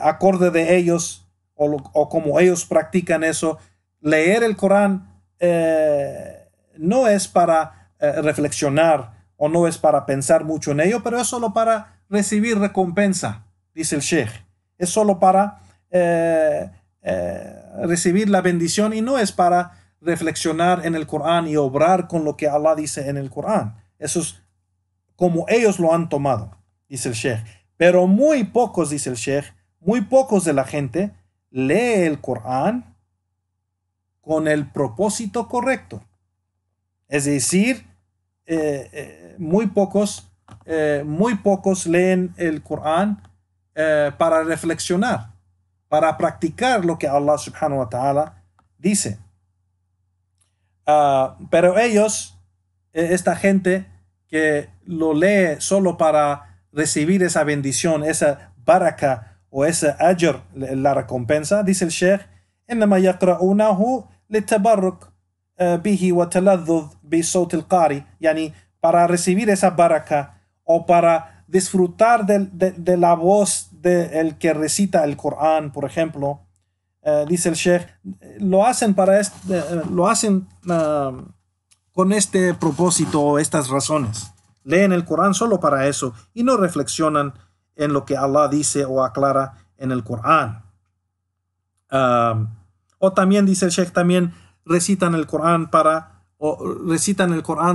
acorde de ellos o como ellos practican eso. Leer el Corán no es para reflexionar o no es para pensar mucho en ello, pero es solo para recibir recompensa, dice el Sheikh. Es solo para recibir la bendición y no es para reflexionar en el Corán y obrar con lo que Allah dice en el Corán. Eso es como ellos lo han tomado, dice el Sheikh. Pero muy pocos, dice el Sheikh, muy pocos de la gente lee el Corán con el propósito correcto. Es decir, muy pocos leen el Corán para reflexionar, para practicar lo que Allah subhanahu wa ta'ala dice. Pero ellos, esta gente que lo lee solo para recibir esa bendición, esa baraka o esa ajr, la recompensa, dice el Sheikh, إنما يقرؤونه للتبرك به وتلذذ بصوت القارئ. Yani, para recibir esa baraka o para disfrutar de la voz del que recita el Corán, por ejemplo, dice el Sheikh, lo hacen con este propósito o estas razones. Leen el Corán solo para eso y no reflexionan en lo que Allah dice o aclara en el Corán. O también, dice el Sheikh, también recitan el Corán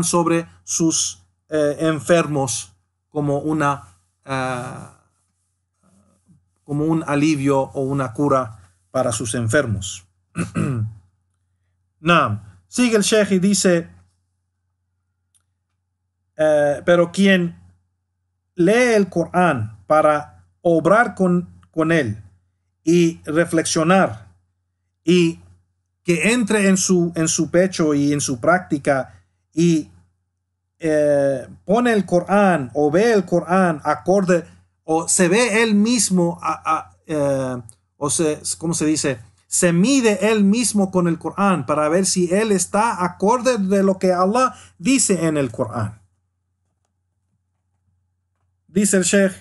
sobre sus enfermos como un alivio o una cura para sus enfermos. Sigue el Sheikh y dice, pero quien lee el Corán para obrar con él y reflexionar y que entre en su pecho y en su práctica y pone el Corán o ve el Corán acorde o se ve él mismo ¿cómo se dice? Se mide él mismo con el Corán para ver si él está acorde de lo que Allah dice en el Corán. Dice el Sheikh,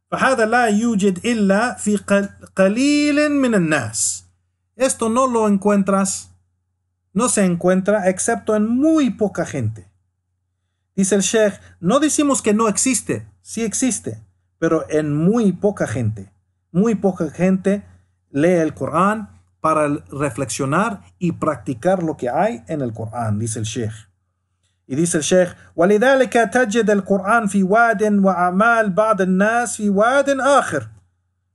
فهذا لا يوجد إلا في قليل من الناس. Esto no se encuentra excepto en muy poca gente. Dice el Sheikh, no decimos que no existe, sí existe, pero en muy poca gente. Muy poca gente lee el Corán para reflexionar y practicar lo que hay en el Corán, dice el Sheikh. Y dice el Sheikh, وَلِذَلِكَ تَجِدَ الْقُرْآنَ فِي وَادٍ وَأَعْمَالِ بَعْضِ النَّاسِ فِي وَادٍ آخر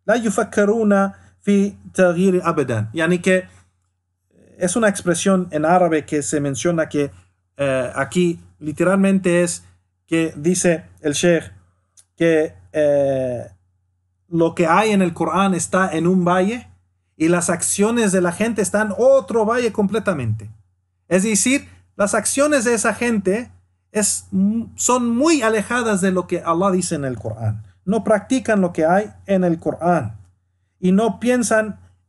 لَا يُفَكَّرُونَ فِي تَغْيِيرِ أَبَدًا. Yani que es una expresión en árabe que se menciona que aquí literalmente es que dice el Sheikh que lo que hay en el Corán está en un valle y las acciones de la gente están en otro valle completamente. Es decir, las acciones de esa gente son muy alejadas de lo que Allah dice en el Corán. No practican lo que hay en el Corán. Y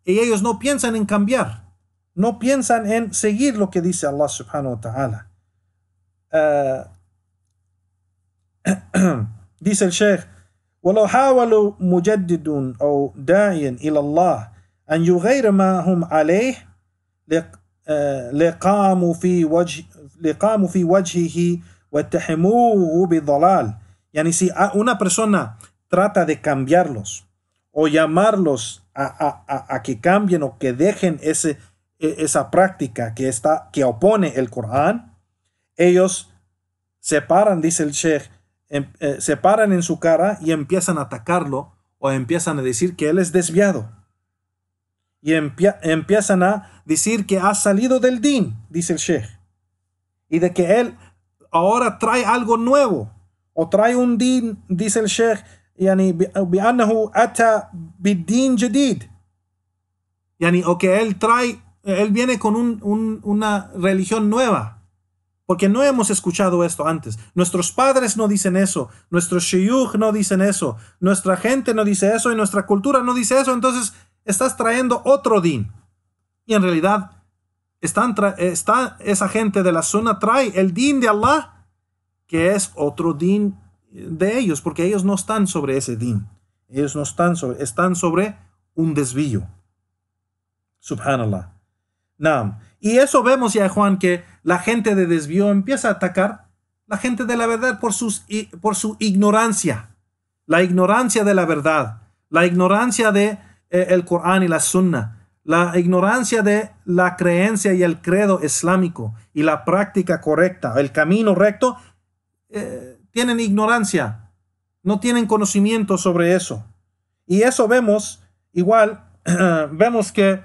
ellos no piensan en cambiar. No piensan en seguir lo que dice Allah subhanahu wa ta'ala. Dice el Sheikh, ولو حاولوا مجدد أو داعي إلى الله أن يغير ما هم عليه لقاموا في وجهه واتهموه بالضلال. Yani, si una persona trata de cambiarlos o llamarlos a que cambien o que dejen esa práctica que opone el Corán, ellos se paran, dice el Sheikh, se paran en su cara y empiezan a atacarlo o empiezan a decir que él es desviado. Y empiezan a decir que ha salido del din, dice el Sheikh. Y de que él ahora trae algo nuevo. O trae un din, dice el Sheikh, yani, بأنه أتى بالدين جديد. Yani, o que él viene con una religión nueva. Porque no hemos escuchado esto antes. Nuestros padres no dicen eso. Nuestros shuyukh no dicen eso. Nuestra gente no dice eso. Y nuestra cultura no dice eso. Entonces estás trayendo otro din. Y en realidad esa gente de la Sunna trae el din de Allah, que es otro din de ellos. Porque ellos no están sobre ese din. Ellos no están sobre un desvío. Subhanallah. Naam. Y eso vemos ya, Juan, que la gente de desvío empieza a atacar la gente de la verdad por su ignorancia. La ignorancia de la verdad. La ignorancia de el Corán y la Sunna. La ignorancia de la creencia y el credo islámico. Y la práctica correcta, el camino recto. Tienen ignorancia. No tienen conocimiento sobre eso. Y eso vemos, igual, vemos que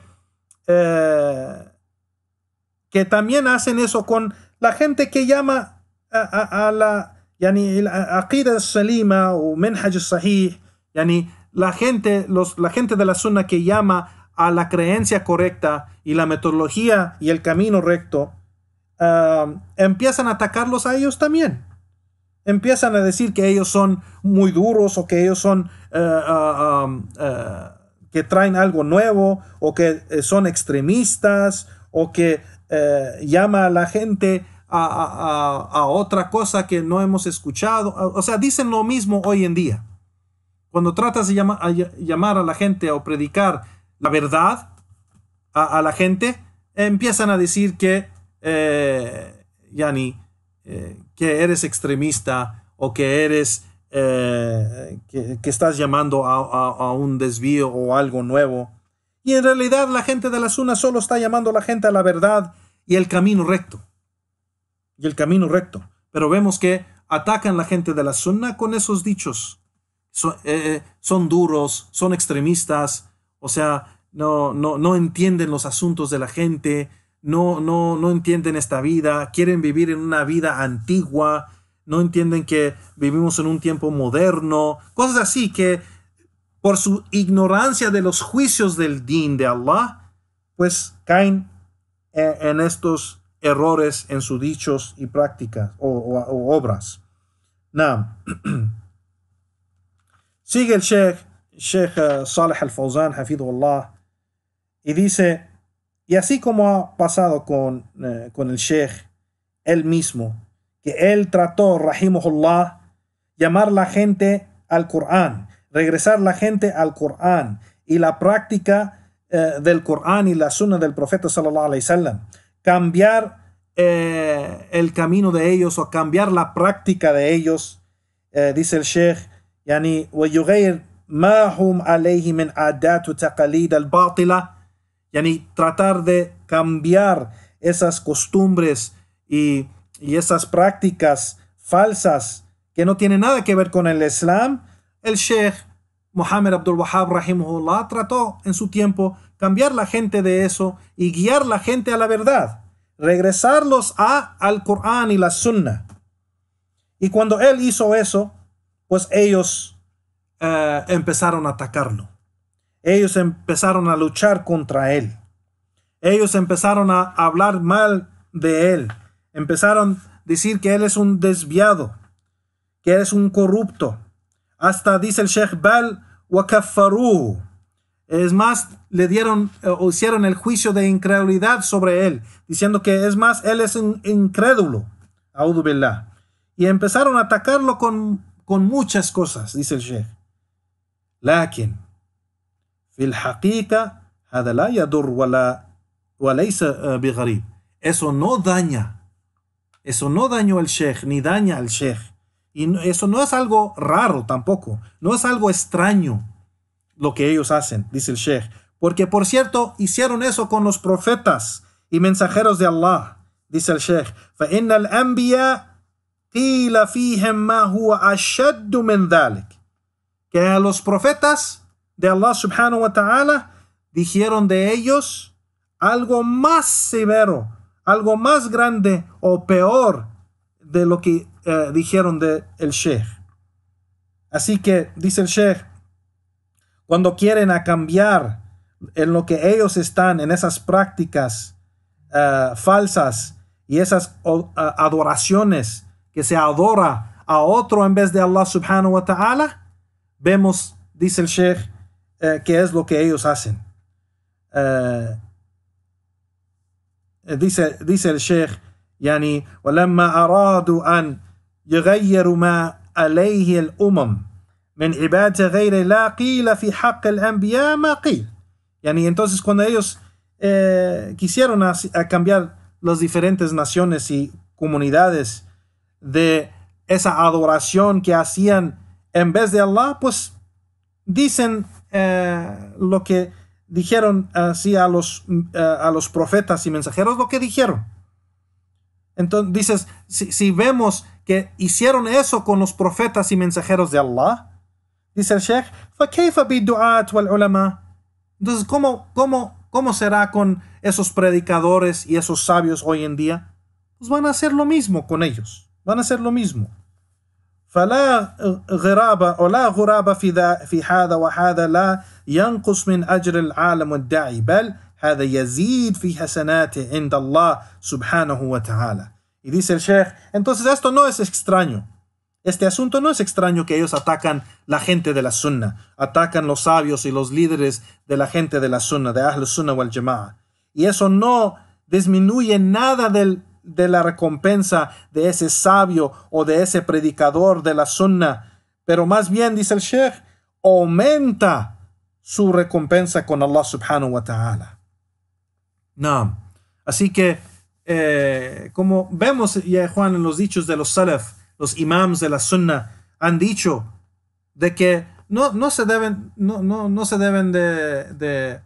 también hacen eso con la gente que llama a la yani aqida salima o manhaj sahih, yani la gente de la sunna que llama a la creencia correcta y la metodología y el camino recto, empiezan a atacarlos a ellos también. Empiezan a decir que ellos son muy duros o que ellos son que traen algo nuevo o que son extremistas o que llama a la gente a otra cosa que no hemos escuchado. O sea, dicen lo mismo hoy en día. Cuando tratas de llamar a la gente o predicar la verdad a la gente, empiezan a decir que que eres extremista o que eres que estás llamando a un desvío o algo nuevo. Y en realidad la gente de la Sunna solo está llamando a la gente a la verdad y el camino recto. Pero vemos que atacan a la gente de la Sunna con esos dichos. Son duros, son extremistas, o sea, no entienden los asuntos de la gente, no entienden esta vida, quieren vivir en una vida antigua, no entienden que vivimos en un tiempo moderno, cosas así que por su ignorancia de los juicios del din de Allah, pues caen en estos errores en sus dichos y prácticas o obras. Sigue el Sheikh Salih al-Fawzan, hafidhullah, y dice, y así como ha pasado con el Sheikh, él mismo, que él trató, rahimahullah, llamar la gente al Corán, regresar la gente al Corán y la práctica del Corán y la sunna del profeta sallallahu alaihi wasallam, cambiar el camino de ellos o cambiar la práctica de ellos, dice el Sheikh, yani ويغير ما هم عليه من عادات وتقاليد الباطلة, yani tratar de cambiar esas costumbres y esas prácticas falsas que no tienen nada que ver con el Islam. El Sheikh Muhammad Abdul Wahhab rahimahullah trató en su tiempo cambiar la gente de eso y guiar la gente a la verdad, regresarlos al Corán y la Sunna. Y cuando él hizo eso, pues ellos empezaron a atacarlo. Ellos empezaron a luchar contra él. Ellos empezaron a hablar mal de él. Empezaron a decir que él es un desviado, que él es un corrupto. Hasta dice el Sheikh Bal wa kaffaruhu. Es más, le dieron o hicieron el juicio de incredulidad sobre él, diciendo que es más, él es un incrédulo. A'udhu billah. Y empezaron a atacarlo con muchas cosas, dice el Sheikh. Lakin, fil haqiqa, hada la yadur wa laysa bigharib. Eso no dañó al Sheikh, ni daña al Sheikh. Y eso no es algo raro tampoco, no es algo extraño lo que ellos hacen, dice el Sheikh. Porque, por cierto, hicieron eso con los profetas y mensajeros de Allah, dice el Sheikh, فإن الأنبياء قيل فيهم ما هو أشد من ذلك, que a los profetas de Allah subhanahu wa ta'ala dijeron de ellos algo más severo, algo más grande o peor de lo que dijeron de el Sheikh. Así que dice el Sheikh, cuando quieren a cambiar en lo que ellos están, en esas prácticas falsas y esas adoraciones que se adora a otro en vez de Allah subhanahu wa ta'ala, vemos, dice el Sheikh, que es lo que ellos hacen. dice el Sheikh, يعني ولما أرادوا أن يغيروا ما عليه الأمم من عبادة غير الله قيل في حق الأنبياء ما قيل. Yani, entonces cuando ellos quisieron a cambiar las diferentes naciones y comunidades de esa adoración que hacían en vez de Allah, pues dicen lo que dijeron así a los profetas y mensajeros, lo que dijeron. Entonces dices, si vemos que hicieron eso con los profetas y mensajeros de Allah, dice el Sheikh, فَكَيْفَ بِالدُّعَاةِ وَالْعُلَمَاءِ. Entonces, ¿cómo será con esos predicadores y esos sabios hoy en día? Pues van a hacer lo mismo con ellos. Van a hacer lo mismo. فلا غرابة ولا غرابة في هذا وهذا لا ينقص من أجر العالم والداعي بل هذا يزيد في حسناته عند الله سبحانه وتعالى. Y dice el Sheikh, entonces esto no es extraño. Este asunto no es extraño que ellos atacan la gente de la Sunna, atacan los sabios y los líderes de la gente de la Sunna, de Ahl Sunna wal Jama'a. Y eso no disminuye nada de la recompensa de ese sabio o de ese predicador de la Sunna, pero más bien, dice el Sheikh, aumenta su recompensa con Allah subhanahu wa ta'ala. No. Así que, como vemos ya, Juan, en los dichos de los Salaf, los imams de la Sunna han dicho de que no se deben de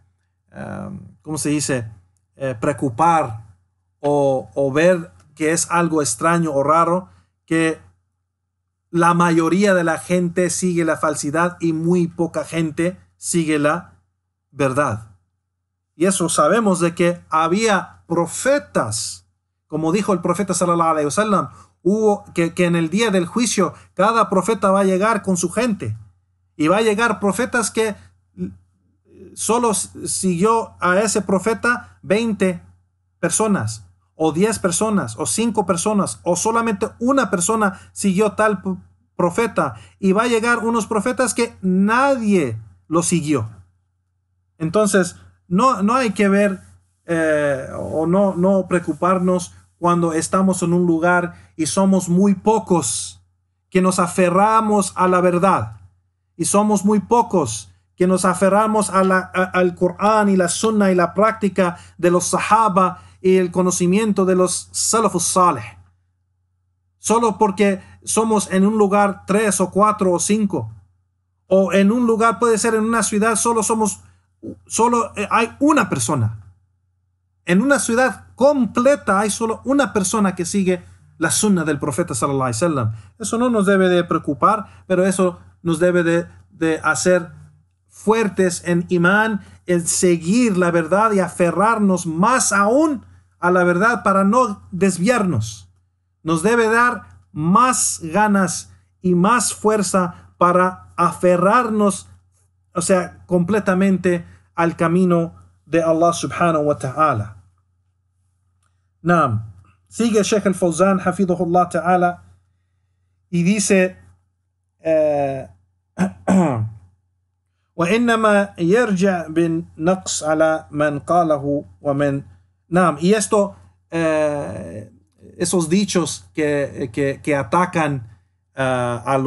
¿cómo se dice? Preocupar o ver que es algo extraño o raro que la mayoría de la gente sigue la falsidad y muy poca gente sigue la verdad. Y eso sabemos de que había profetas, como dijo el profeta sallallahu alaihi wasallam, que en el día del juicio cada profeta va a llegar con su gente y va a llegar profetas que solo siguió a ese profeta 20 personas o 10 personas o 5 personas o solamente una persona siguió tal profeta, y va a llegar unos profetas que nadie lo siguió. Entonces no hay que ver o no preocuparnos cuando estamos en un lugar y somos muy pocos que nos aferramos a la verdad, y somos muy pocos que nos aferramos al Corán y la Sunna y la práctica de los Sahaba y el conocimiento de los Salafus Salih, solo porque somos en un lugar 3 o 4 o 5, o en un lugar, puede ser en una ciudad, solo hay una persona. En una ciudad completa hay solo una persona que sigue la sunna del profeta sallallahu alaihi wasallam. Eso no nos debe de preocupar, pero eso nos debe de hacer fuertes en imán, en seguir la verdad y aferrarnos más aún a la verdad para no desviarnos. Nos debe dar más ganas y más fuerza para aferrarnos, o sea, completamente al camino de Allah subhanahu wa ta'ala. Naam. Sigue Sheikh al-Fawzan hafidhahullah ta'ala y dice وإنما يرجع بالنقص على من قاله ومن نعم. Y esto, esos dichos que atacan a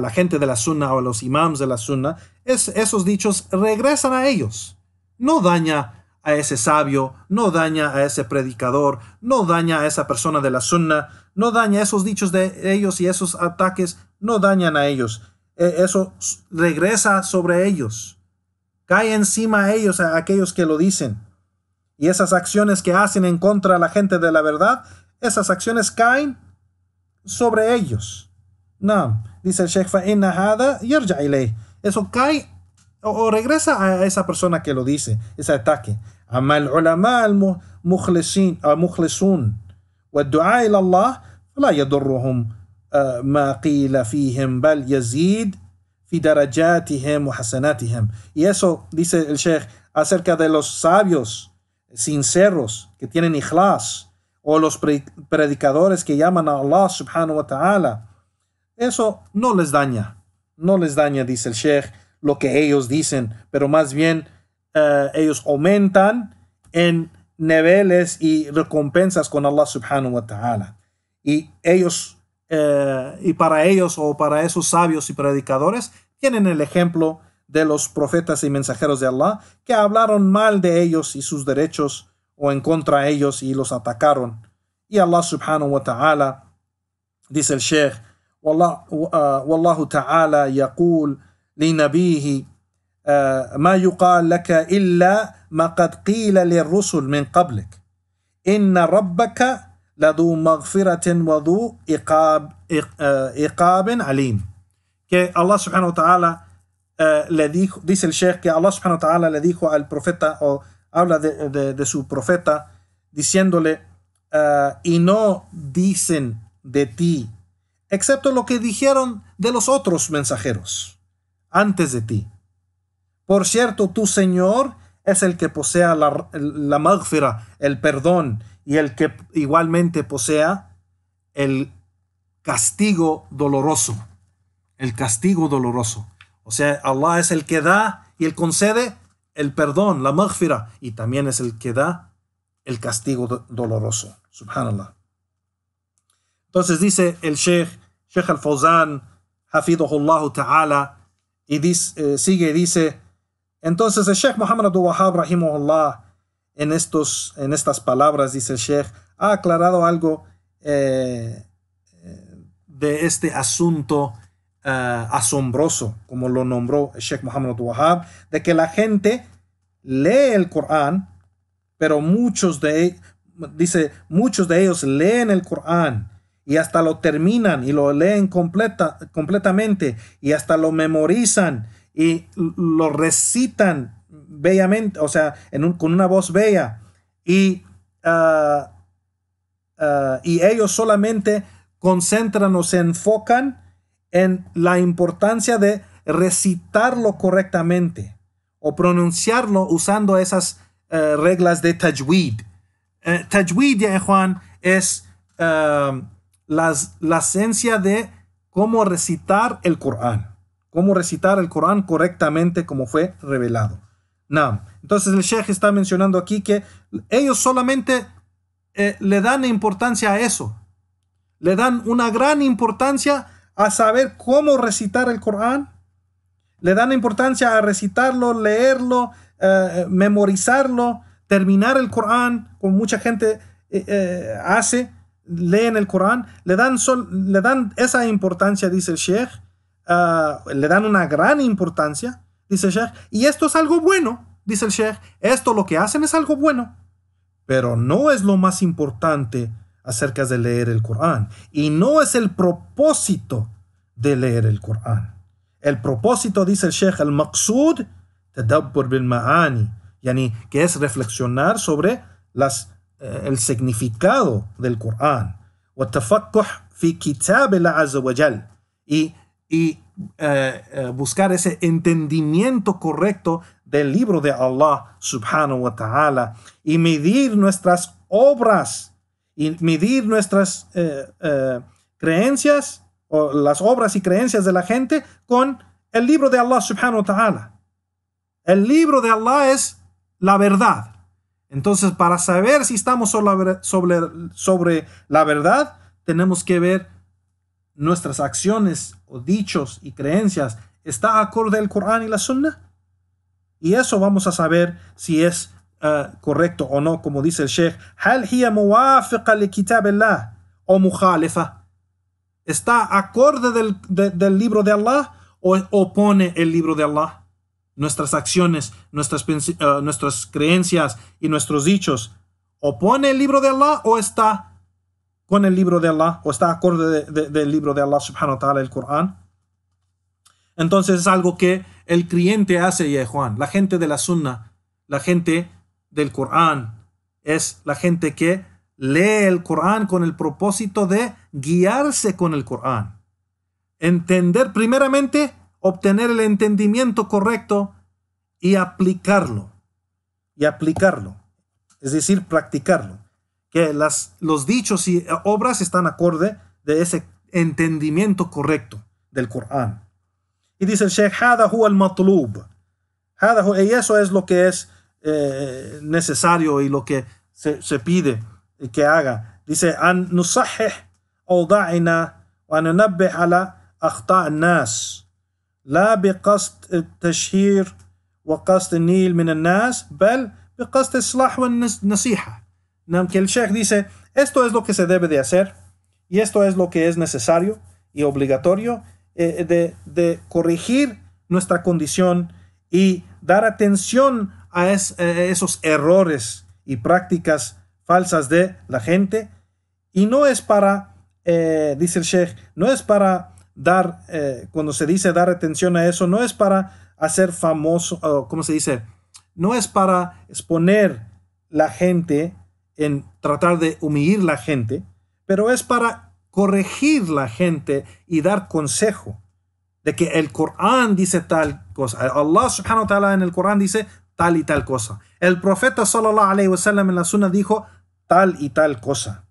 la gente de la Sunna o a los imams de la Sunna, esos dichos regresan a ellos. No daña a ese sabio, no daña a ese predicador, no daña a esa persona de la Sunna, no daña esos dichos de ellos, y esos ataques no dañan a ellos. Eso regresa sobre ellos, cae encima a ellos, a aquellos que lo dicen. y esas acciones que hacen en contra de la gente de la verdad, esas acciones caen sobre ellos. No, dice el Sheikh, فَإِنَّ هَذَا يَرْجَعْ إِلَيْهِ. Eso cae o regresa a esa persona que lo dice, ese ataque. أما العلماء المخلصون والدعاء إلى الله فلا يضرهم ما قيل فيهم بل يزيد في درجاتهم وحسناتهم. Y eso dice el Sheikh acerca de los sabios sinceros que tienen ikhlas, o los predicadores que llaman a Allah subhanahu wa ta'ala. Eso no les daña, dice el Sheikh, lo que ellos dicen, pero más bien ellos aumentan en niveles y recompensas con Allah subhanahu wa ta'ala. Y ellos, y para ellos o para esos sabios y predicadores, tienen el ejemplo de los profetas y mensajeros de Allah que hablaron mal de ellos y sus derechos o en contra de ellos y los atacaron. Y Allah subhanahu wa ta'ala, dice el Sheikh, والله تعالى يقول لنبيه ما يقال لك إلا ما قد قيل للرسل من قبلك إن ربك لذو مغفرة وذو عقاب عليم. Que Allah subhanahu wa ta'ala le dijo, dice el Sheikh, que Allah subhanahu wa ta'ala le dijo al profeta, o habla de su profeta, diciéndole, y no dicen de ti excepto lo que dijeron de los otros mensajeros antes de ti. Por cierto, tu Señor es el que posea la maghfira, el perdón, y el que igualmente posea el castigo doloroso. El castigo doloroso. O sea, Allah es el que da y el concede el perdón, la maghfira, y también es el que da el castigo doloroso. Subhanallah. Entonces dice el Sheikh Al-Fawzan, hafidhahullah ta'ala, y dice, entonces el Sheikh Muhammad Abdul Wahhab, rahimahullah, en estas palabras, dice el Sheikh, ha aclarado algo de este asunto asombroso, como lo nombró el Sheikh Muhammad Abdul Wahhab, de que la gente lee el Corán, pero muchos de ellos leen el Corán y hasta lo terminan y lo leen completamente y hasta lo memorizan y lo recitan bellamente, o sea, con una voz bella, y ellos solamente concentran o se enfocan en la importancia de recitarlo correctamente o pronunciarlo usando esas reglas de tajwid. Tajwid, ya Juan, es la esencia de cómo recitar el Corán. Cómo recitar el Corán correctamente como fue revelado. No. Entonces el Sheikh está mencionando aquí que ellos solamente le dan importancia a eso. Le dan una gran importancia a saber cómo recitar el Corán. Le dan importancia a recitarlo, leerlo, memorizarlo, terminar el Corán, como mucha gente leen el Corán, le dan esa importancia, dice el Sheikh, le dan una gran importancia, dice el Sheikh, y esto es algo bueno, dice el Sheikh, esto lo que hacen es algo bueno, pero no es lo más importante acerca de leer el Corán, y no es el propósito de leer el Corán. El propósito, dice el Sheikh, al-maqsud, tadabbur bil ma'ani, yani, que es reflexionar sobre el significado del Corán, wa tafaqquh fi kitab Allah azza wa jal, y buscar ese entendimiento correcto del libro de Allah subhanahu wa ta'ala, y medir nuestras obras y medir nuestras creencias o las obras y creencias de la gente con el libro de Allah subhanahu wa ta'ala. El libro de Allah es la verdad. Entonces, para saber si estamos sobre la verdad, tenemos que ver nuestras acciones o dichos y creencias. ¿Está acorde el Corán y la Sunna? Y eso vamos a saber si es correcto o no, como dice el Sheikh. ¿Hal hiya muwafiqa li kitabillah o mukhalifa? ¿Está acorde del libro de Allah o opone el libro de Allah? nuestras acciones, nuestras creencias y nuestros dichos, ¿opone el libro de Allah o está con el libro de Allah o está acorde del libro de Allah subhanahu wa ta'ala, el Corán? Entonces es algo que el creyente hace, ya Juan. La gente de la Sunna, la gente del Corán, es la gente que lee el Corán con el propósito de guiarse con el Corán. Entender primeramente, obtener el entendimiento correcto y aplicarlo. Es decir, practicarlo. Que los dichos y obras están acorde de ese entendimiento correcto del Corán. Y dice el Sheikh, هذا هو المطلوب. Y eso es lo que es necesario y lo que se pide que haga. Dice, أن نصحح أوضاعنا وننبه على أخطاء الناس لا بقصد التشهير وقصد النيل من الناس بل بقصد الإصلاح والنصيحة. Que el Sheikh dice, esto es lo que se debe de hacer y esto es lo que es necesario y obligatorio, de corregir nuestra condición y dar atención a esos errores y prácticas falsas de la gente. Y no es para, dice el Sheikh, no es para dar, cuando se dice dar atención a eso, no es para hacer famoso, ¿cómo se dice? No es para exponer la gente, en tratar de humillar la gente, pero es para corregir la gente y dar consejo de que el Corán dice tal cosa. Allah subhanahu wa ta'ala en el Corán dice tal y tal cosa. El profeta sallallahu alayhi wa sallam en la Sunna dijo tal y tal cosa.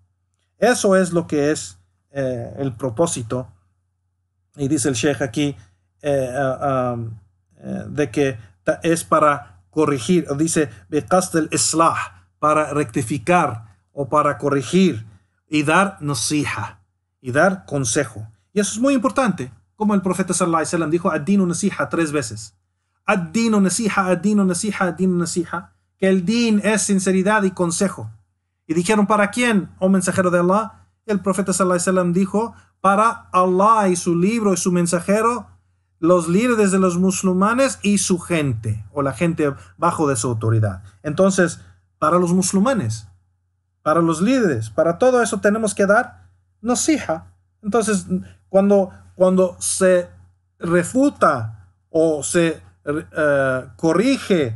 Eso es lo que es el propósito. Y dice el Sheikh aquí de que es para corregir, dice biqasd al-islah, para rectificar o para corregir y dar nasiha y dar consejo. Y eso es muy importante, como el profeta sallallahu alaihi wasallam dijo ad-dinu nasiha 3 veces. Ad-dinu nasiha, ad-dinu nasiha, ad-dinu nasiha, que el din es sinceridad y consejo. Y dijeron, ¿para quién, oh mensajero de Allah? El profeta sallallahu alaihi wasallam dijo, para Allah y su libro y su mensajero, los líderes de los musulmanes y su gente, o la gente bajo de su autoridad. Entonces, para los musulmanes, para los líderes, para todo eso tenemos que dar nasiha. Entonces, cuando se refuta o se corrige,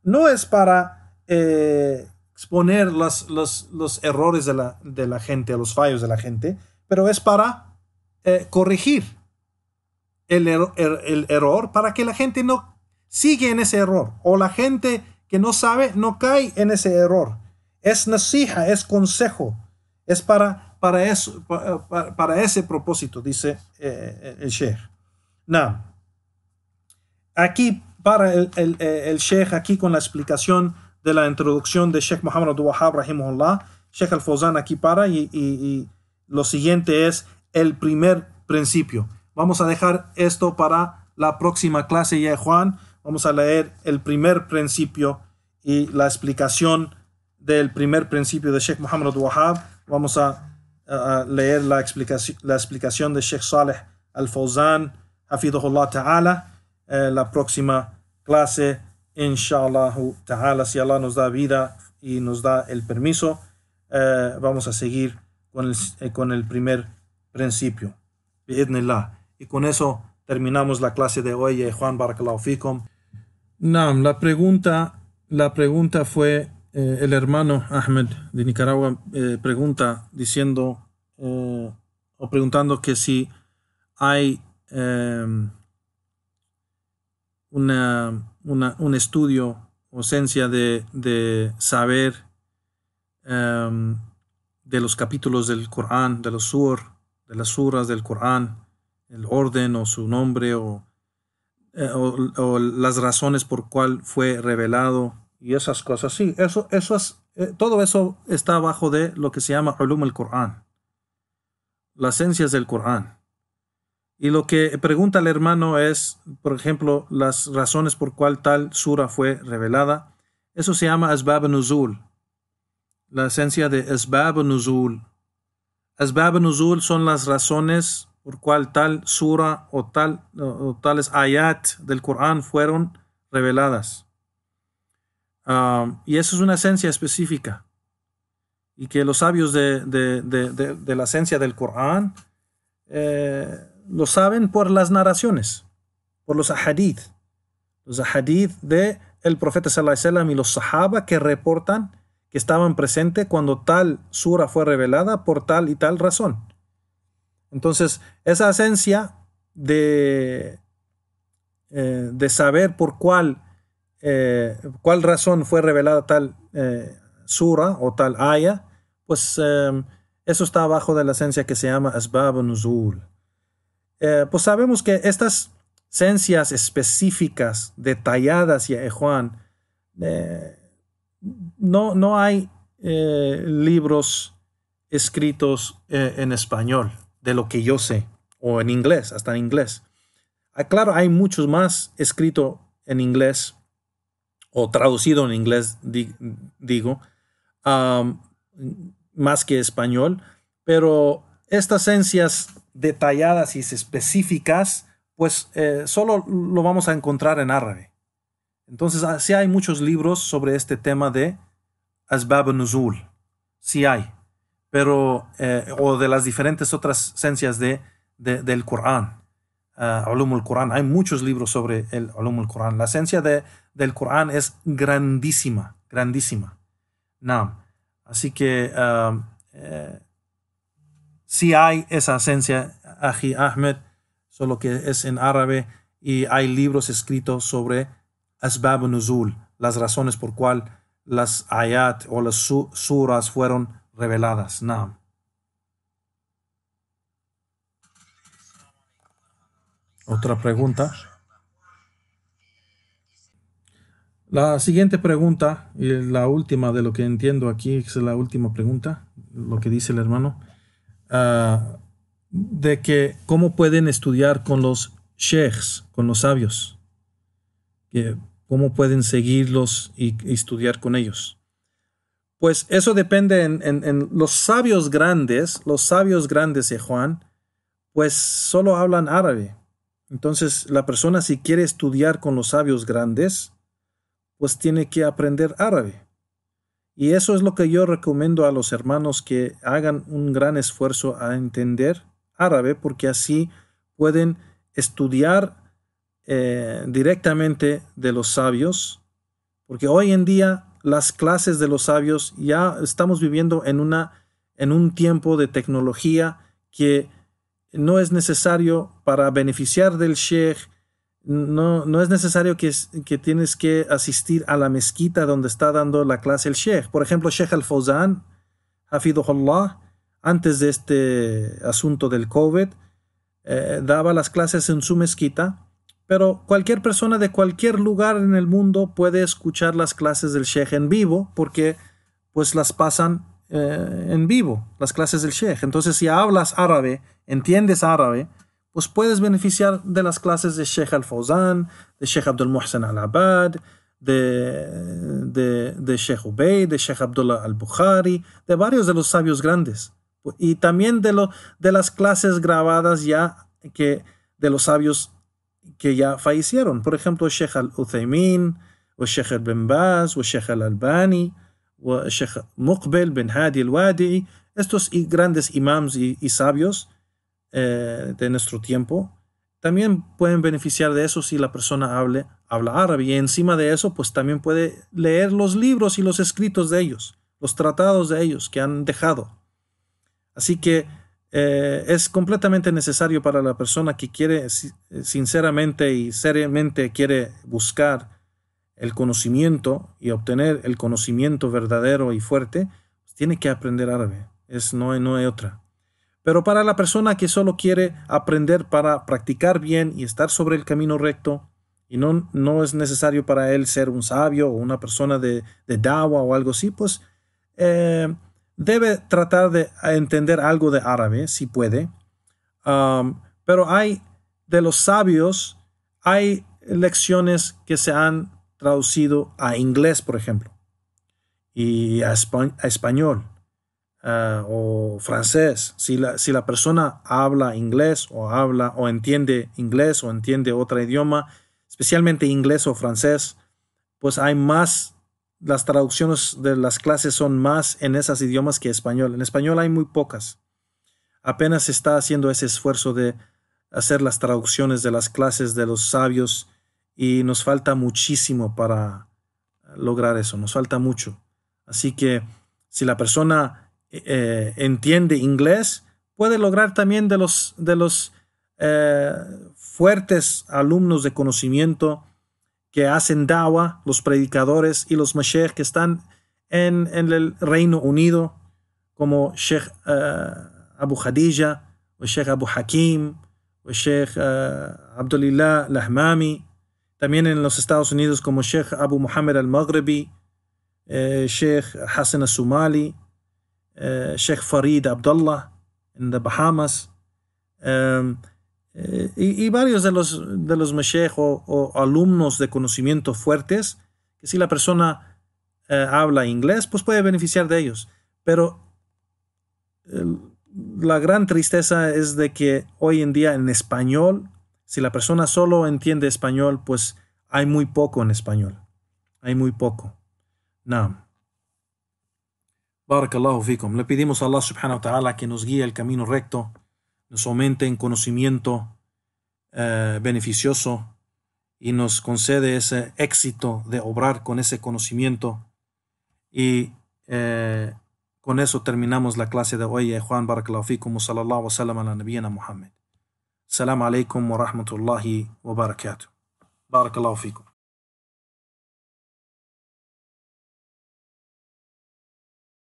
no es para exponer los errores de la gente, los fallos de la gente, pero es para corregir el error para que la gente no siga en ese error, o la gente que no sabe no cae en ese error. Es nasiha, es consejo, es para eso, para ese propósito, dice el Sheikh. Now, aquí para el Sheikh, aquí con la explicación de la introducción de Sheikh Muhammad Abdul Wahhab rahimahullah, Sheikh Al-Fawzan aquí para y lo siguiente es el primer principio. Vamos a dejar esto para la próxima clase, ya Juan. Vamos a leer el primer principio y la explicación del primer principio de Sheikh Muhammad Abdul Wahhab. Vamos a leer la explicación de Sheikh Saleh Al-Fawzan, hafidhahullah ta'ala, la próxima clase, inshallah ta'ala, si Allah nos da vida y nos da el permiso. Vamos a seguir con el primer principio, bi'idhnillah. Y con eso terminamos la clase de hoy. Juan, barakallahu fikum. Naam, la pregunta fue, el hermano Ahmed de Nicaragua pregunta diciendo, o preguntando que si hay un estudio o esencia de saber de los capítulos del Corán, de las suras del Corán, el orden o su nombre o las razones por cuál fue revelado y esas cosas. Sí, eso es, todo eso está abajo de lo que se llama ulum al-Qur'an, las ciencias del Corán. Y lo que pregunta el hermano es, por ejemplo, las razones por cuál tal sura fue revelada. Eso se llama asbab nuzul, la esencia de asbab nuzul. Asbab nuzul son las razones por cual tal sura o tales ayat del Corán fueron reveladas. Y eso es una esencia específica. Y que los sabios de la esencia del Corán lo saben por las narraciones, por los ahadith. Los ahadith del profeta sallallahu alaihi wasallam y los sahaba que reportan que estaban presentes cuando tal sura fue revelada por tal y tal razón. Entonces, esa esencia de saber por cuál razón fue revelada tal sura o tal aya, pues eso está abajo de la esencia que se llama Asbab Nuzul. Pues sabemos que estas esencias específicas, detalladas, ya Juan, no hay libros escritos en español, de lo que yo sé, o en inglés, hasta en inglés. Claro, hay muchos más escrito en inglés, o traducido en inglés, digo, más que español, pero estas esencias detalladas y específicas, pues solo lo vamos a encontrar en árabe. Entonces, sí hay muchos libros sobre este tema de Asbab Nuzul, sí hay, pero, o de las diferentes otras esencias del Corán, Ulum al-Quran. Hay muchos libros sobre el Ulum al-Quran. La esencia del Corán es grandísima, grandísima. No. Así que sí hay esa esencia, Aji Ahmed, solo que es en árabe, y hay libros escritos sobre Asbab Nuzul, las razones por cual las ayat o las suras fueron reveladas. No. Otra pregunta. La siguiente pregunta, y la última de lo que entiendo aquí, es la última pregunta, lo que dice el hermano, de que cómo pueden estudiar con los sheikhs, con los sabios, cómo pueden seguirlos y estudiar con ellos. Pues eso depende en los sabios grandes, Juan, pues solo hablan árabe. Entonces la persona, si quiere estudiar con los sabios grandes, pues tiene que aprender árabe. Y eso es lo que yo recomiendo a los hermanos, que hagan un gran esfuerzo a entender árabe, porque así pueden estudiar directamente de los sabios, porque hoy en día las clases de los sabios, ya estamos viviendo en un tiempo de tecnología que no es necesario para beneficiar del sheikh. No es necesario que tienes que asistir a la mezquita donde está dando la clase el sheikh. Por ejemplo, Sheikh Al-Fawzan, Hafidhullah, antes de este asunto del COVID, daba las clases en su mezquita, pero cualquier persona de cualquier lugar en el mundo puede escuchar las clases del sheikh en vivo, porque pues las pasan en vivo, las clases del sheikh. Entonces, si hablas árabe, entiendes árabe, pues puedes beneficiar de las clases de Sheikh Al-Fawzan, de Sheikh Abdul Muhsin Al-Abad, de Sheikh Ubaid, de Sheikh Abdullah Al-Bukhari, de varios de los sabios grandes. Y también de las clases grabadas ya de los sabios que ya fallecieron. Por ejemplo, Sheikh Al-Uthaymin, o Sheikh Ibn Baz, o Sheikh Al-Albani, o Sheikh Muqbil bin Hadi Al-Wadi'i. Estos grandes imams y sabios de nuestro tiempo también pueden beneficiar de eso si la persona habla árabe, y encima de eso pues también puede leer los libros y los escritos de ellos, los tratados de ellos que han dejado. Así que es completamente necesario para la persona que quiere sinceramente y seriamente quiere buscar el conocimiento y obtener el conocimiento verdadero y fuerte, pues tiene que aprender árabe. No hay otra. Pero para la persona que solo quiere aprender para practicar bien y estar sobre el camino recto, y no es necesario para él ser un sabio o una persona de dawa o algo así, pues debe tratar de entender algo de árabe, si puede. Pero de los sabios, hay lecciones que se han traducido a inglés, por ejemplo, y a español. O francés. Si la persona habla inglés o entiende inglés o entiende otro idioma, especialmente inglés o francés, pues hay más, las traducciones de las clases son más en esos idiomas que español. En español hay muy pocas. Apenas se está haciendo ese esfuerzo de hacer las traducciones de las clases de los sabios y nos falta muchísimo para lograr eso, nos falta mucho. Así que si la persona entiende inglés, puede lograr también de los fuertes alumnos de conocimiento que hacen da'wah, los predicadores y los mashaykh que están en el Reino Unido, como Sheikh Abu Khadija, o Sheikh Abu Hakim, o Sheikh Abdulillah Lahmami, también en los Estados Unidos como Sheikh Abu Muhammad al-Maghribi, Sheikh Hassan al-Sumali, Sheikh Farid Abdullah en the Bahamas, y varios de los mashaykh o alumnos de conocimiento fuertes, que si la persona habla inglés, pues puede beneficiar de ellos. Pero la gran tristeza es de que hoy en día en español, si la persona solo entiende español, pues hay muy poco en español. Hay muy poco. Naam. Barakallahu fikum. Le pedimos a Allah subhanahu wa ta'ala que nos guíe el camino recto, nos aumente en conocimiento beneficioso y nos concede ese éxito de obrar con ese conocimiento. Y con eso terminamos la clase de hoy. Juan, barakallahu fikum, sallallahu wa sallam ala nabiyyina Muhammad. Assalamu alaikum wa rahmatullahi wa barakatuh. Barakallahu fikum.